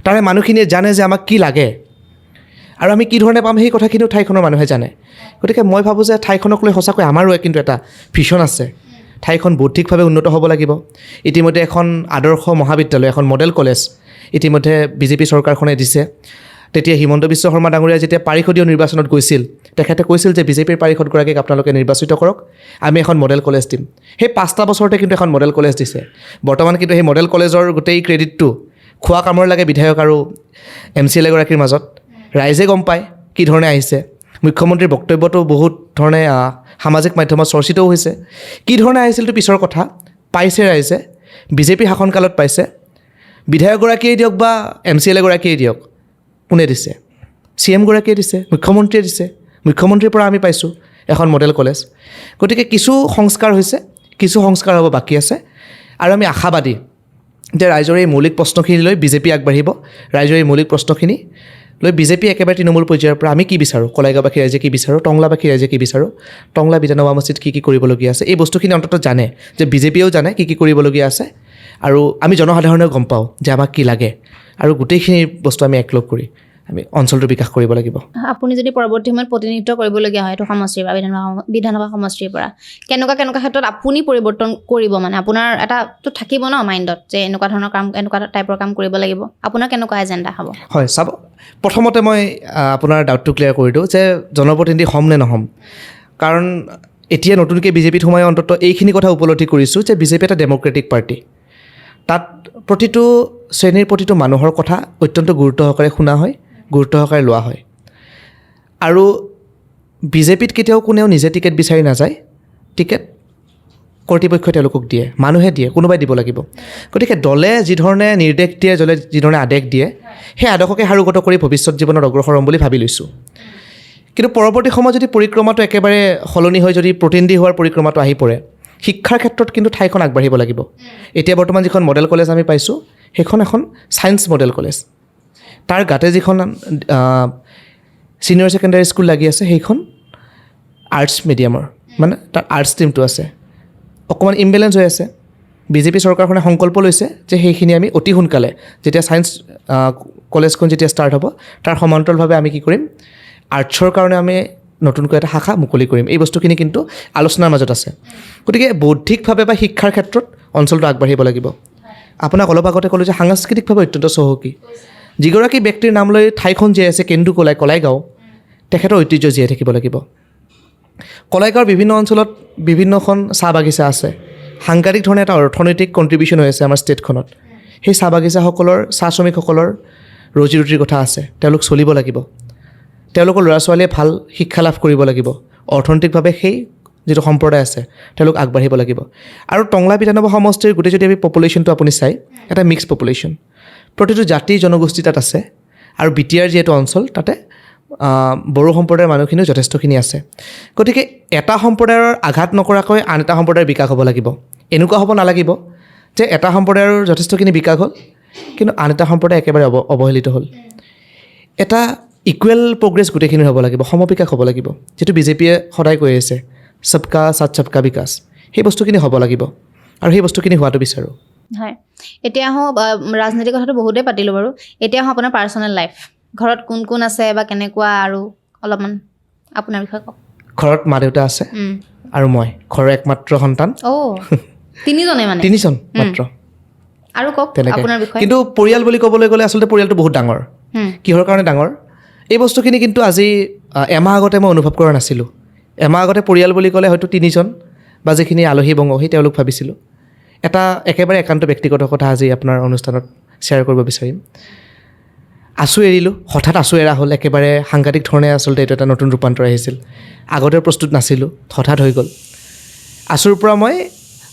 তাৰে মানুহখিনিয়ে জানে যে আমাক কি লাগে আৰু আমি কি ধৰণে পাম সেই কথাখিনিও ঠাইখনৰ মানুহে জানে। গতিকে মই ভাবোঁ যে ঠাইখনক লৈ সঁচাকৈ আমাৰো কিন্তু এটা ভিছন আছে। ঠাইখন বৌদ্ধিকভাৱে উন্নত হ'ব লাগিব। ইতিমধ্যে এখন আদৰ্শ মহাবিদ্যালয়, এখন মডেল কলেজ ইতিমধ্যে বিজেপি চৰকাৰখনে দিছে। তেতিয়া হিমন্ত বিশ্ব শৰ্মা ডাঙৰীয়া যেতিয়া পাৰিষদীয় নিৰ্বাচনত গৈছিল, তেখেতে কৈছিল যে বিজেপিৰ পাৰিষদগৰাকীক আপোনালোকে নিৰ্বাচিত কৰক, আমি এখন মডেল কলেজ দিম। সেই 5টা বছৰতে কিন্তু এখন মডেল কলেজ দিছে। বৰ্তমান কিন্তু সেই মডেল কলেজৰ গোটেই ক্ৰেডিটটো খোৱা কামৰ লাগে বিধায়ক আৰু MCLA গৰাকীৰ মাজত। ৰাইজে গম পায় কি ধৰণে আহিছে। মুখ্যমন্ত্ৰীৰ বক্তব্যটো বহুত ধৰণে সামাজিক মাধ্যমত চৰ্চিতও হৈছে। কি ধৰণে আহিছিলতো পিছৰ কথা, পাইছে ৰাইজে, বিজেপি শাসনকালত পাইছে। বিধায়কগৰাকীয়ে দিয়ক বা MCLA গৰাকীয়ে দিয়ক, কোনে দিছে? CM গৰাকীয়ে দিছে, মুখ্যমন্ত্ৰীয়ে দিছে। মুখ্যমন্ত্ৰীৰ পৰা আমি পাইছোঁ এখন মডেল কলেজ। গতিকে কিছু সংস্কাৰ হৈছে, কিছু সংস্কাৰ হ'ব বাকী আছে, আৰু আমি আশাবাদী যে ৰাইজৰ এই মৌলিক প্ৰশ্নখিনি লৈ বিজেপি আগবাঢ়িব। ৰাইজৰ এই মৌলিক প্ৰশ্নখিনি লৈ বিজেপি একেবাৰে তৃণমূল পৰ্যায়ৰ পৰা আমি কি বিচাৰোঁ, কলাইগাঁওবাসী ৰাইজে কি বিচাৰোঁ, টংলাবাসী ৰাইজে কি বিচাৰোঁ, টংলা বিধানসভা সমষ্টিত কি কৰিবলগীয়া আছে, এই বস্তুখিনি অন্ততঃ জানে, যে বিজেপিয়েও জানে কি কৰিবলগীয়া আছে, আৰু আমি জনসাধাৰণেও গম পাওঁ যে আমাক কি লাগে, আৰু গোটেইখিনি বস্তু আমি একলগ কৰি আমি অঞ্চলটো বিকাশ কৰিব লাগিব। আপুনি যদি পৰৱৰ্তী সময়ত প্ৰতিনিধিত্ব কৰিবলগীয়া হয় এইটো সমষ্টিৰ পৰা, বিধানসভা সমষ্টিৰ পৰা, কেনেকুৱা ক্ষেত্ৰত আপুনি পৰিৱৰ্তন কৰিব? মানে আপোনাৰ এটাতো থাকিব ন মাইণ্ডত যে এনেকুৱা ধৰণৰ কাম, এনেকুৱা টাইপৰ কাম কৰিব লাগিব, আপোনাৰ কেনেকুৱা এজেণ্ডা হ'ব? হয়, চাব, প্ৰথমতে মই আপোনাৰ ডাউটটো ক্লিয়াৰ কৰি দিওঁ যে জনপ্ৰতিনিধি হ'ম নে নহ'ম। কাৰণ এতিয়া নতুনকৈ বিজেপিত সোমাই অন্ততঃ এইখিনি কথা উপলব্ধি কৰিছোঁ যে বিজেপি এটা ডেম'ক্ৰেটিক পাৰ্টি। তাত প্ৰতিটো শ্ৰেণীৰ প্ৰতিটো মানুহৰ কথা অত্যন্ত গুৰুত্ব সহকাৰে শুনা হয়, গুৰুত্ব সহকাৰে লোৱা হয়। আৰু বিজেপিত কেতিয়াও কোনেও নিজে টিকেট বিচাৰি নাযায়, টিকেট কৰ্তৃপক্ষই তেওঁলোকক দিয়ে, মানুহে দিয়ে, কোনোবাই দিব লাগিব। গতিকে দলে যিধৰণে নিৰ্দেশ দিয়ে, দলে যিধৰণে আদেশ দিয়ে, সেই আদেশকে সাৰোগত কৰি ভৱিষ্যত জীৱনত অগ্ৰসৰ হ'ম বুলি ভাবি লৈছোঁ। কিন্তু পৰৱৰ্তী সময়ত যদি পৰিক্ৰমাটো একেবাৰে সলনি হৈ যদি প্ৰতিনিধি হোৱাৰ পৰিক্ৰমাটো আহি পৰে, শিক্ষাৰ ক্ষেত্ৰত কিন্তু ঠাইখন আগবাঢ়িব লাগিব। এতিয়া বৰ্তমান যিখন মডেল কলেজ আমি পাইছোঁ, সেইখন এখন ছায়েন্স মডেল কলেজ। তাৰ গাতে যিখন ছিনিয়ৰ ছেকেণ্ডাৰী স্কুল লাগি আছে, সেইখন আৰ্টছ মিডিয়ামৰ, মানে তাৰ আৰ্টছ ষ্ট্ৰীমটো আছে। অকণমান ইমবেলেঞ্চ হৈ আছে। বিজেপি চৰকাৰখনে সংকল্প লৈছে যে সেইখিনি আমি অতি সোনকালে, যেতিয়া ছায়েন্স কলেজখন যেতিয়া ষ্টাৰ্ট হ'ব, তাৰ সমান্তৰালভাৱে আমি কি কৰিম, আৰ্টছৰ কাৰণে আমি নতুনকৈ এটা শাখা মুকলি কৰিম। এই বস্তুখিনি কিন্তু আলোচনাৰ মাজত আছে। গতিকে বৌদ্ধিকভাৱে বা শিক্ষাৰ ক্ষেত্ৰত অঞ্চলটো আগবাঢ়িব লাগিব। আপোনাক অলপ আগতে ক'লোঁ যে সাংস্কৃতিকভাৱে অত্যন্ত চহকী। যিগৰাকী ব্যক্তিৰ নাম লৈ ঠাইখন জীয়াই আছে, কেন্দুকলাই, কলাইগাঁও, তেখেতৰ ঐতিহ্য জীয়াই থাকিব লাগিব। কলাইগাঁৱৰ বিভিন্ন অঞ্চলত বিভিন্নখন চাহ বাগিচা আছে। সাংঘাতিক ধৰণে এটা অৰ্থনৈতিক কণ্ট্ৰিবিউশ্যন হৈ আছে আমাৰ ষ্টেটখনত। সেই চাহ বাগিচাসকলৰ, চাহ শ্ৰমিকসকলৰ ৰজী ৰুটিৰ কথা আছে, তেওঁলোক চলিব লাগিব। তেওঁলোকৰ ল'ৰা ছোৱালীয়ে ভাল শিক্ষা লাভ কৰিব লাগিব। অৰ্থনৈতিকভাৱে সেই যিটো সম্প্ৰদায় আছে তেওঁলোক আগবাঢ়িব লাগিব। আৰু টংলা বিধানসভা সমষ্টিৰ গোটেই যদি আমি পপুলেশ্যনটো আপুনি চাই, এটা মিক্স পপুলেশ্যন, প্ৰতিটো জাতি জনগোষ্ঠী তাত আছে। আৰু BTR যিহেতু অঞ্চল, তাতে বড়ো সম্প্ৰদায়ৰ মানুহখিনিও যথেষ্টখিনি আছে। গতিকে এটা সম্প্ৰদায়ৰ আঘাত নকৰাকৈ আন এটা সম্প্ৰদায়ৰ বিকাশ হ'ব লাগিব। এনেকুৱা হ'ব নালাগিব যে এটা সম্প্ৰদায়ৰ যথেষ্টখিনি বিকাশ হ'ল, কিন্তু আন এটা সম্প্ৰদায় একেবাৰে অৱহেলিত হ'ল। এটা ইকুৱেল প্ৰগ্ৰেছ গোটেইখিনি হ'ব লাগিব, সমবিকাশ হ'ব লাগিব, যিটো বিজেপিয়ে সদায় কৈ আছে। সবকা সাথ সবকা বিকাশ, সেই বস্তুখিনি হ'ব লাগিব আৰু সেই বস্তুখিনি হোৱাটো বিচাৰোঁ। হয়, এতিয়া আহোঁ ৰাজনীতিৰ কথাটো বহুতেই পাতিলোঁ বাৰু। এতিয়া আহোঁ আপোনাৰ পাৰ্চনেল লাইফ, ঘৰত কোন কোন আছে বা কেনেকুৱা, আৰু অলপমান আপোনাৰ বিষয়ে কওক। ঘৰত মা দেউতা আছে আৰু মই ঘৰৰ একমাত্ৰ সন্তান। তিনিজনে মানে? 3জন মাত্ৰ। আৰু কওক তেনেকৈ। আপোনাৰ বিষয়ে। কিন্তু পৰিয়াল বুলি ক'বলৈ গ'লে আচলতে পৰিয়ালটো বহুত ডাঙৰ। কিহৰ কাৰণে ডাঙৰ, এই বস্তুখিনি কিন্তু আজি এমাহ আগতে মই অনুভৱ কৰা নাছিলোঁ। এমাহ আগতে পৰিয়াল বুলি ক'লে হয়তো 3জন বা যিখিনি আলহী বঙহী তেওঁলোক ভাবিছিলোঁ। এটা একেবাৰে একান্ত ব্যক্তিগত কথা আজি আপোনাৰ অনুষ্ঠানত শ্বেয়াৰ কৰিব বিচাৰিম। আঁচু এৰিলোঁ, হঠাৎ আঁচু এৰা হ'ল, একেবাৰে সাংঘাতিক ধৰণে আচলতে এইটো এটা নতুন ৰূপান্তৰ আহিছিল। আগতে প্ৰস্তুত নাছিলোঁ, হঠাৎ হৈ গ'ল। আঁচুৰ পৰা মই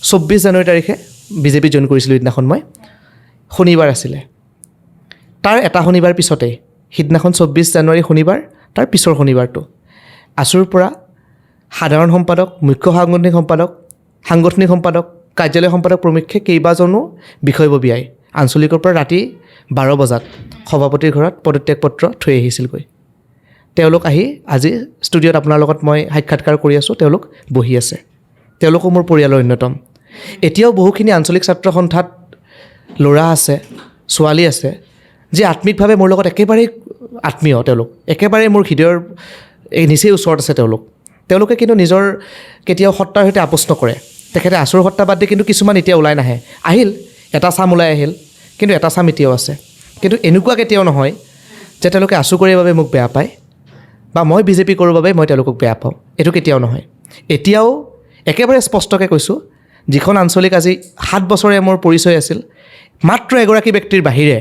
24 জানুৱাৰী তাৰিখে বিজেপি জইন কৰিছিলোঁ। সিদিনাখন মই শনিবাৰ আছিলে, তাৰ এটা শনিবাৰ পিছতেই, সিদিনাখন 24 জানুৱাৰী শনিবাৰ, তাৰ পিছৰ শনিবাৰটো আঁচুৰ পৰা সাধাৰণ সম্পাদক, মুখ্য সাংগঠনিক সম্পাদক, কাৰ্যালয় সম্পাদক প্ৰমুখ্যে কেইবাজনো বিষয়ববীয়াই আঞ্চলিকৰ পৰা ৰাতি 12 বজাত সভাপতিৰ ঘৰত পদত্যাগ পত্ৰ থৈ আহিছিলগৈ। তেওঁলোক আহি আজি ষ্টুডিঅ'ত আপোনাৰ লগত মই সাক্ষাৎকাৰ কৰি আছোঁ, তেওঁলোক বহি আছে। তেওঁলোকো মোৰ পৰিয়ালৰ অন্যতম। এতিয়াও বহুখিনি আঞ্চলিক ছাত্ৰ সন্থাত ল'ৰা আছে, ছোৱালী আছে, যি আত্মিকভাৱে মোৰ লগত একেবাৰেই আত্মীয়। তেওঁলোক একেবাৰে মোৰ হৃদয়ৰ নিচেই ওচৰত আছে। তেওঁলোকে কিন্তু নিজৰ কেতিয়াও সত্তাৰ সৈতে আপোচ নকৰে। তেখেতে আঁচুৰ সত্তা বাদ দি কিন্তু কিছুমান এতিয়া ওলাই নাহে। আহিল, এটা চাম ওলাই আহিল, কিন্তু এটা চাম এতিয়াও আছে। কিন্তু এনেকুৱা কেতিয়াও নহয় যে তেওঁলোকে আঁচু কৰিৰ বাবে মোক বেয়া পায় বা মই বিজেপি কৰোঁ বাবে মই তেওঁলোকক বেয়া পাওঁ, এইটো কেতিয়াও নহয়। এতিয়াও একেবাৰে স্পষ্টকৈ কৈছোঁ, যিখন আঞ্চলিক আজি 7 বছৰে মোৰ পৰিচয় আছিল, মাত্ৰ এগৰাকী ব্যক্তিৰ বাহিৰে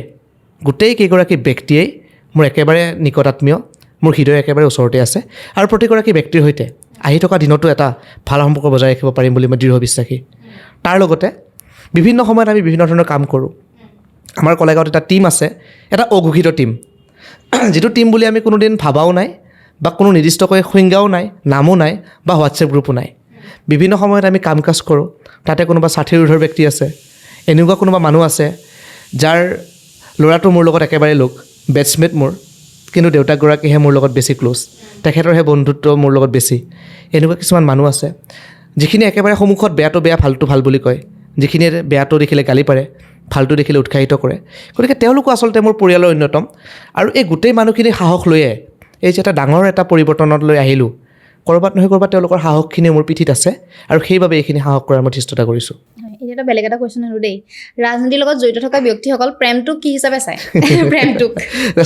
গোটেই কেইগৰাকী ব্যক্তিয়েই মোৰ একেবাৰে নিকট আত্মীয়, মোৰ হৃদয় একেবাৰে ওচৰতে আছে। আৰু প্ৰতিগৰাকী ব্যক্তিৰ সৈতে আহি থকা দিনতো এটা ভাল সম্পৰ্ক বজাই ৰাখিব পাৰিম বুলি মই দৃঢ় বিশ্বাসী। তাৰ লগতে বিভিন্ন সময়ত আমি বিভিন্ন ধৰণৰ কাম কৰোঁ। আমাৰ কলেগাঁৱত এটা টীম আছে, এটা অঘোষিত টীম, যিটো টীম বুলি আমি কোনোদিন ভাবাও নাই বা কোনো নিৰ্দিষ্টকৈ সংজ্ঞাও নাই, নামো নাই বা হোৱাটছএপ গ্ৰুপো নাই। বিভিন্ন সময়ত আমি কাম কাজ কৰোঁ। তাতে কোনোবা স্বাৰ্থী ঊৰ্ধৰ ব্যক্তি আছে, এনেকুৱা কোনোবা মানুহ আছে যাৰ ল'ৰাটো মোৰ লগত একেবাৰে লগ, বেটছমেট মোৰ, কিন্তু দেউতাকগৰাকীহে মোৰ লগত বেছি ক্ল'জ, তেখেতৰহে বন্ধুত্ব মোৰ লগত বেছি। এনেকুৱা কিছুমান মানুহ আছে যিখিনি একেবাৰে সন্মুখত বেয়াটো বেয়া, ভালটো ভাল বুলি কয়, যিখিনিয়ে বেয়াটো দেখিলে গালি পাৰে, ভালটো দেখিলে উৎসাহিত কৰে। গতিকে তেওঁলোকো আচলতে মোৰ পৰিয়ালৰ অন্যতম। আৰু এই গোটেই মানুহখিনি সাহস লৈয়ে এই যে এটা ডাঙৰ এটা পৰিৱৰ্তনত লৈ আহিলোঁ, ক'ৰবাত নহয় ক'ৰবাত তেওঁলোকৰ সাহসখিনি মোৰ পিঠিত আছে আৰু সেইবাবে এইখিনি সাহস কৰাৰ মই চেষ্টা কৰিছোঁ। এতিয়া এটা বেলেগ এটা কুৱেশ্যন আৰু দেই, ৰাজনীতিৰ লগত জড়িত থকা ব্যক্তিসকল প্ৰেমটোক কি হিচাপে চায়? প্ৰেমটোক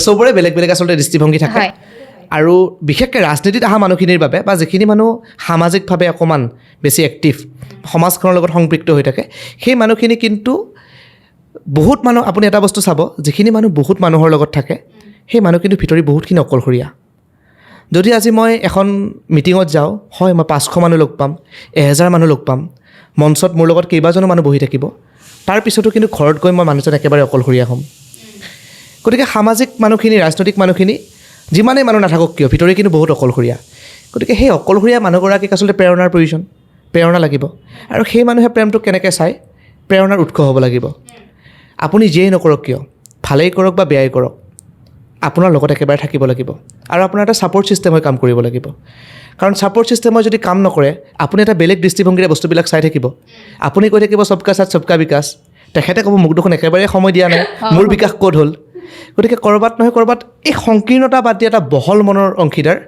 চবৰে বেলেগ বেলেগ আচলতে দৃষ্টিভংগী থাকে। আৰু বিশেষকৈ ৰাজনীতিত অহা মানুহখিনিৰ বাবে বা যিখিনি মানুহ সামাজিকভাৱে অকণমান বেছি এক্টিভ, সমাজখনৰ লগত সম্পৃক্ত হৈ থাকে, সেই মানুহখিনি কিন্তু বহুত মানুহ, আপুনি এটা বস্তু চাব, যিখিনি মানুহ বহুত মানুহৰ লগত থাকে সেই মানুহ কিন্তু ভিতৰি বহুতখিনি অকলশৰীয়া। যদি আজি মই এখন মিটিঙত যাওঁ, হয় মই 500 মানুহ লগ পাম, 1000 মানুহ লগ পাম, মঞ্চত মোৰ লগত কেইবাজনো মানুহ বহি থাকিব, তাৰপিছতো কিন্তু ঘৰত গৈ মই মানুহজন একেবাৰে অকলশৰীয়া হ'ম। গতিকে সামাজিক মানুহখিনি, ৰাজনৈতিক মানুহখিনি যিমানেই মানুহ নাথাকক কিয় ভিতৰি কিন্তু বহুত অকলশৰীয়া। গতিকে সেই অকলশৰীয়া মানুহগৰাকীক আচলতে প্ৰেৰণাৰ প্ৰয়োজন, প্ৰেৰণা লাগিব। আৰু সেই মানুহে প্ৰেমটোক কেনেকৈ চায়, প্ৰেৰণাৰ উৎস হ'ব লাগিব। আপুনি যিয়েই নকৰক কিয়, ভালেই কৰক বা বেয়াই কৰক, আপোনাৰ লগত একেবাৰে থাকিব লাগিব আৰু আপোনাৰ এটা ছাপৰ্ট ছিষ্টেম হৈ কাম কৰিব লাগিব। কাৰণ ছাপৰ্ট ছিষ্টেমত যদি কাম নকৰে, আপুনি এটা বেলেগ দৃষ্টিভংগীৰে বস্তুবিলাক চাই থাকিব। আপুনি কৈ থাকিব সবকা সাথ সবকা বিকাশ, তেখেতে ক'ব মোক দেখোন একেবাৰে সময় দিয়া নাই, মোৰ বিকাশ ক'ত হ'ল। গতিকে ক'ৰবাত নহয় ক'ৰবাত এই সংকীৰ্ণতা বাদ দি এটা বহল মনৰ অংশীদাৰ।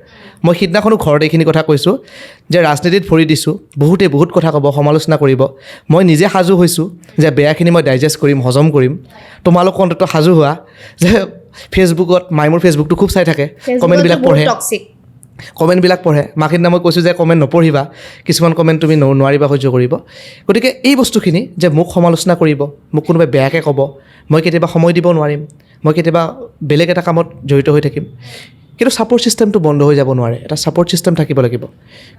মই সিদিনাখনো ঘৰত এইখিনি কথা কৈছোঁ যে ৰাজনীতিত ভৰি দিছোঁ, বহুতে বহুত কথা ক'ব, সমালোচনা কৰিব, মই নিজে সাজু হৈছোঁ যে বেয়াখিনি মই ডাইজেষ্ট কৰিম, হজম কৰিম। তোমালোক অন্তত সাজু হোৱা যে ফেচবুকত, মায়ে মোৰ ফেচবুকটো খুব চাই থাকে, কমেণ্টবিলাক পঢ়ে। মাক সিদিনা মই কৈছোঁ যে কমেণ্ট নপঢ়িবা, কিছুমান কমেণ্ট তুমি নোৱাৰিবা সহ্য কৰিব। গতিকে এই বস্তুখিনি যে মোক সমালোচনা কৰিব, মোক কোনোবাই বেয়াকৈ ক'ব, মই কেতিয়াবা সময় দিব নোৱাৰিম, মই কেতিয়াবা বেলেগ এটা কামত জড়িত হৈ থাকিম, কিন্তু ছাপৰ্ট ছিষ্টেমটো বন্ধ হৈ যাব নোৱাৰে, এটা ছাপৰ্ট ছিষ্টেম থাকিব লাগিব।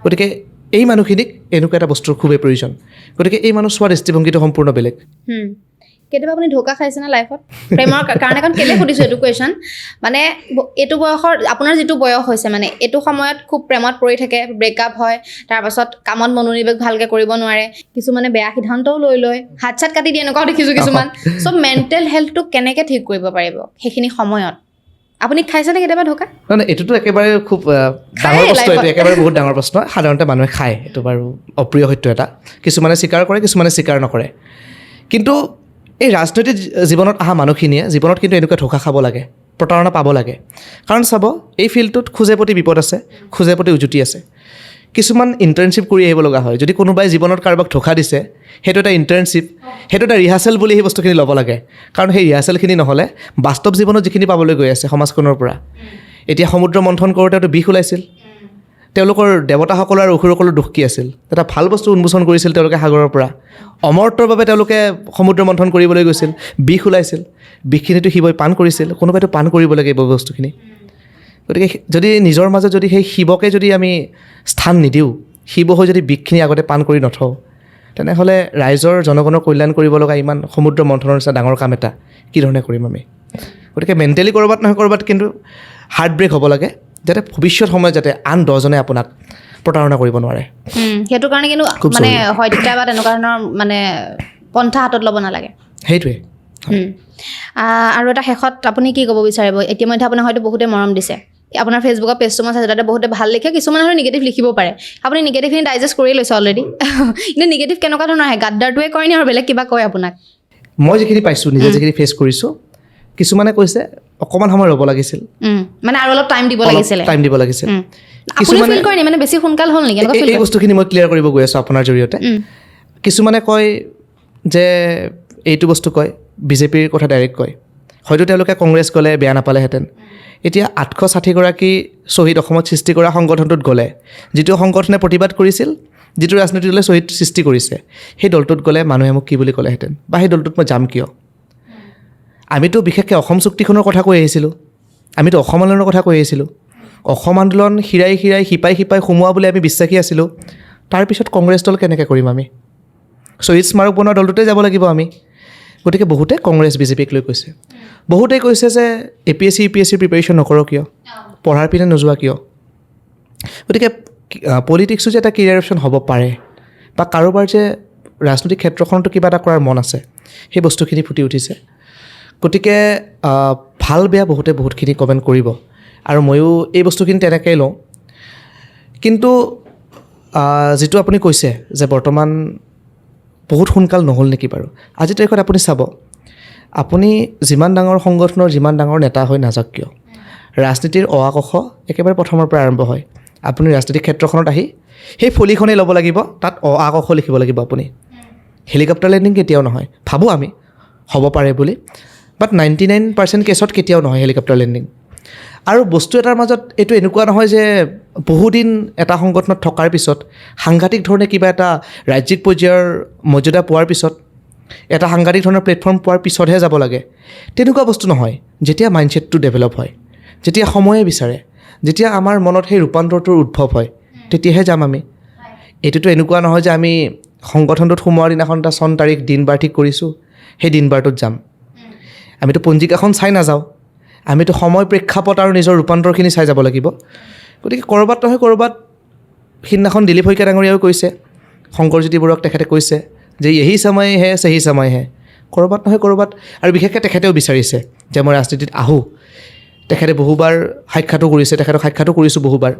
গতিকে এই মানুহখিনিক এনেকুৱা এটা বস্তুৰ খুবেই প্ৰয়োজন। গতিকে এই মানুহ চোৱা দৃষ্টিভংগীটো সম্পূৰ্ণ বেলেগ। কেতিয়াবা আপুনি ধোকা খাইছেনে লাইফত প্ৰেমৰ কাৰণে? কাৰণ কেলৈ সুধিছোঁ এইটো কুৱেশ্যন, মানে এইটো বয়সৰ, আপোনাৰ যিটো বয়স হৈছে, মানে এইটো সময়ত খুব প্ৰেমত পৰি থাকে, ব্ৰেকআপ হয়, তাৰপাছত কামত মনোনিৱেশ ভালকৈ কৰিব নোৱাৰে, কিছুমানে বেয়া সিদ্ধান্তও লৈ লয়, হাত চাত কাটি দিয়ে, এনেকুৱাও দেখিছোঁ কিছুমান। চ' মেণ্টেল হেল্থটো কেনেকৈ ঠিক কৰিব পাৰিব সেইখিনি সময়ত? আপুনি খাইছেনে কেতিয়াবা ঢৌকা? নহয় এইটোতো একেবাৰে খুব ডাঙৰ প্ৰশ্ন, এইটো একেবাৰে বহুত ডাঙৰ প্ৰশ্ন। সাধাৰণতে মানুহে খায়, এইটো বাৰু অপ্ৰিয় সত্য এটা। কিছুমানে স্বীকাৰ কৰে, কিছুমানে স্বীকাৰ নকৰে। কিন্তু এই ৰাজনৈতিক জীৱনত অহা মানুহখিনিয়ে জীৱনত কিন্তু এনেকুৱা ধোকা খাব লাগে, প্ৰতাৰণা পাব লাগে। কাৰণ চাব, এই ফিল্ডটোত খোজে প্ৰতি বিপদ আছে, খোজে প্ৰতি উজুতি আছে। কিছুমান ইণ্টাৰ্ণশ্বিপ কৰি আহিব লগা হয়। যদি কোনোবাই জীৱনত কাৰোবাক ধোকা দিছে, সেইটো এটা ইণ্টাৰ্ণশ্বিপ, সেইটো এটা ৰিহাৰ্চেল বুলি সেই বস্তুখিনি ল'ব লাগে। কাৰণ সেই ৰিহাৰ্চেলখিনি নহ'লে বাস্তৱ জীৱনত যিখিনি পাবলৈ গৈ আছে সমাজখনৰ পৰা, এতিয়া সমুদ্ৰ মন্থন কৰোঁতেতো বিষ ওলাইছিল। তেওঁলোকৰ দেৱতাসকলৰ আৰু অসুৰসকলৰ দুখ কি আছিল? এটা ভাল বস্তু উন্মোচন কৰিছিল তেওঁলোকে সাগৰৰ পৰা। অমৰত্বৰ বাবে তেওঁলোকে সমুদ্ৰ মন্থন কৰিবলৈ গৈছিল, বিষ ওলাইছিল। বিষখিনিতো শিৱই পান কৰিছিল, কোনোবাইতো পান কৰিব লাগে এই বস্তুখিনি। গতিকে যদি নিজৰ মাজত যদি সেই শিৱকে যদি আমি স্থান নিদিওঁ, শিৱ হৈ যদি বিষখিনি আগতে পান কৰি নথওঁ, তেনেহ'লে ৰাইজৰ জনগণৰ কল্যাণ কৰিব লগা ইমান সমুদ্ৰ মন্থনৰ নিচিনা ডাঙৰ কাম এটা কি ধৰণে কৰিম আমি? গতিকে মেণ্টেলি ক'ৰবাত নহয় ক'ৰবাত কিন্তু হাৰ্ট ব্ৰেক হ'ব লাগে, যাতে ভৱিষ্যত সময়ত যাতে আন 10জনে আপোনাক প্ৰতাৰণা কৰিব নোৱাৰে। সেইটো কাৰণে কিন্তু মানে হত্যা বা তেনেকুৱা ধৰণৰ মানে পন্থা হাতত ল'ব নালাগে। সেইটোৱে। আৰু এটা শেষত আপুনি কি ক'ব বিচাৰিব? ইতিমধ্যে আপোনাক হয়তো বহুতে মৰম দিছে, আপোনাৰ ফেচবুকৰ পেজটো মই চাইছোঁ, তাতে বহুতে ভাল লিখে, কিছুমান আৰু নিগেটিভ লিখিব পাৰে। আপুনি নিগেটিভখিনি ডাইজেষ্ট কৰি লৈছে অলৰেডি। কিন্তু নিগেটিভ কেনেকুৱা ধৰণৰ আহে? গাদ্দাৰটোৱে কয় নে আৰু বেলেগ কিবা কয় আপোনাক? মই যিখিনি পাইছোঁ, নিজে যিখিনি ফেচ কৰিছোঁ, কিছুমানে কৈছে অকণমান সময় ৰ'ব লাগিছিল, মানে আৰু অলপ টাইম দিব লাগিছিলে, টাইম দিব লাগিছিল। আপুনি ফিল কৰে নি মানে বেছি সোনকাল হ'ল নেকি? এই বস্তুখিনি মই ক্লিয়াৰ কৰিব গৈ আছোঁ আপোনাৰ জৰিয়তে। কিছুমানে কয় যে এইটো বস্তু কয়, বিজেপিৰ কথা ডাইৰেক্ট কয়। হয়তো তেওঁলোকে কংগ্ৰেছ গ'লে বেয়া নাপালেহেঁতেন। এতিয়া 860গৰাকী শ্বহীদ অসমত সৃষ্টি কৰা সংগঠনটোত গ'লে, যিটো সংগঠনে প্ৰতিবাদ কৰিছিল, যিটো ৰাজনৈতিক দলে শ্বহীদ সৃষ্টি কৰিছে, সেই দলটোত গ'লে মানুহে মোক কি বুলি ক'লেহেঁতেন, বা সেই দলটোত মই যাম কিয়? আমিতো বিশেষকৈ অসম চুক্তিখনৰ কথা কৈ আহিছিলোঁ, আমিতো অসম আন্দোলনৰ কথা কৈ আহিছিলোঁ। অসম আন্দোলন শিৰাই শিপাই সোমোৱা বুলি আমি বিশ্বাসী আছিলোঁ। তাৰপিছত কংগ্ৰেছ দল কেনেকৈ কৰিম আমি? শ্বহীদ স্মাৰক বনোৱা দলটোতে যাব লাগিব আমি। গতিকে বহুতে কংগ্ৰেছ বিজেপিক লৈ কৈছে। বহুতেই কৈছে যে APSC UPSCৰ প্ৰিপেৰেশ্যন নকৰোঁ কিয়, পঢ়াৰ পিনে নোযোৱা কিয়? গতিকে পলিটিক্সো যে এটা কেৰিয়াৰ অপশ্যন হ'ব পাৰে, বা কাৰোবাৰ যে ৰাজনৈতিক ক্ষেত্ৰখনতো কিবা এটা কৰাৰ মন আছে, সেই বস্তুখিনি ফুটি উঠিছে। গতিকে ভাল বেয়া বহুতখিনি কমেণ্ট কৰিব, আৰু ময়ো এই বস্তুখিনি তেনেকৈয়ে লওঁ। কিন্তু যিটো আপুনি কৈছে যে বৰ্তমান বহুত সোনকাল নহ'ল নেকি বাৰু? আজিৰ তাৰিখত আপুনি চাব, আপুনি যিমান ডাঙৰ সংগঠনৰ যিমান ডাঙৰ নেতা হৈ নাযাওক কিয়, ৰাজনীতিৰ অ আ ক খ একেবাৰে প্ৰথমৰ পৰা আৰম্ভ হয়। আপুনি ৰাজনৈতিক ক্ষেত্ৰখনত আহি সেই ফলিখনেই ল'ব লাগিব, তাত অ আ ক খ লিখিব লাগিব আপুনি। হেলিকপ্টাৰ লেণ্ডিং কেতিয়াও নহয়, ভাবোঁ আমি হ'ব পাৰে বুলি, বাট 99% কেছত কেতিয়াও নহয় হেলিকপ্টাৰ লেণ্ডিং। আৰু বস্তু এটাৰ মাজত এইটো এনেকুৱা নহয় যে বহুদিন এটা সংগঠনত থকাৰ পিছত, সাংঘাতিক ধৰণে কিবা এটা ৰাজ্যিক পৰ্যায়ৰ মৰ্যাদা পোৱাৰ পিছত, এটা সাংঘাতিক ধৰণৰ প্লেটফৰ্ম পোৱাৰ পিছতহে যাব লাগে, তেনেকুৱা বস্তু নহয়। যেতিয়া মাইণ্ডছেটটো ডেভেলপ হয়, যেতিয়া সময়ে বিচাৰে, যেতিয়া আমাৰ মনত সেই ৰূপান্তৰটোৰ উদ্ভৱ হয়, তেতিয়াহে যাম আমি। এইটোতো এনেকুৱা নহয় যে আমি সংগঠনটোত সোমোৱাৰ দিনাখন এটা চন তাৰিখ দিন বাৰ ঠিক কৰিছোঁ, সেই দিন বাৰটোত যাম। আমিতো পঞ্জিকাখন চাই নাযাওঁ, আমিতো সময় প্ৰেক্ষাপট আৰু নিজৰ ৰূপান্তৰখিনি চাই যাব লাগিব। গতিকে ক'ৰবাত নহয় ক'ৰবাত সিদিনাখন দিলীপ শইকীয়া ডাঙৰীয়াও কৈছে, শংকৰজ্যোতি বৰুৱাক তেখেতে কৈছে যে यही समय है सही समय है। ক'ৰবাত নহয় ক'ৰবাত, আৰু বিশেষকৈ তেখেতেও বিচাৰিছে যে মই ৰাজনীতিত আহোঁ। তেখেতে বহুবাৰ সাক্ষাতো কৰিছে, তেখেতক সাক্ষাতো কৰিছোঁ বহুবাৰ,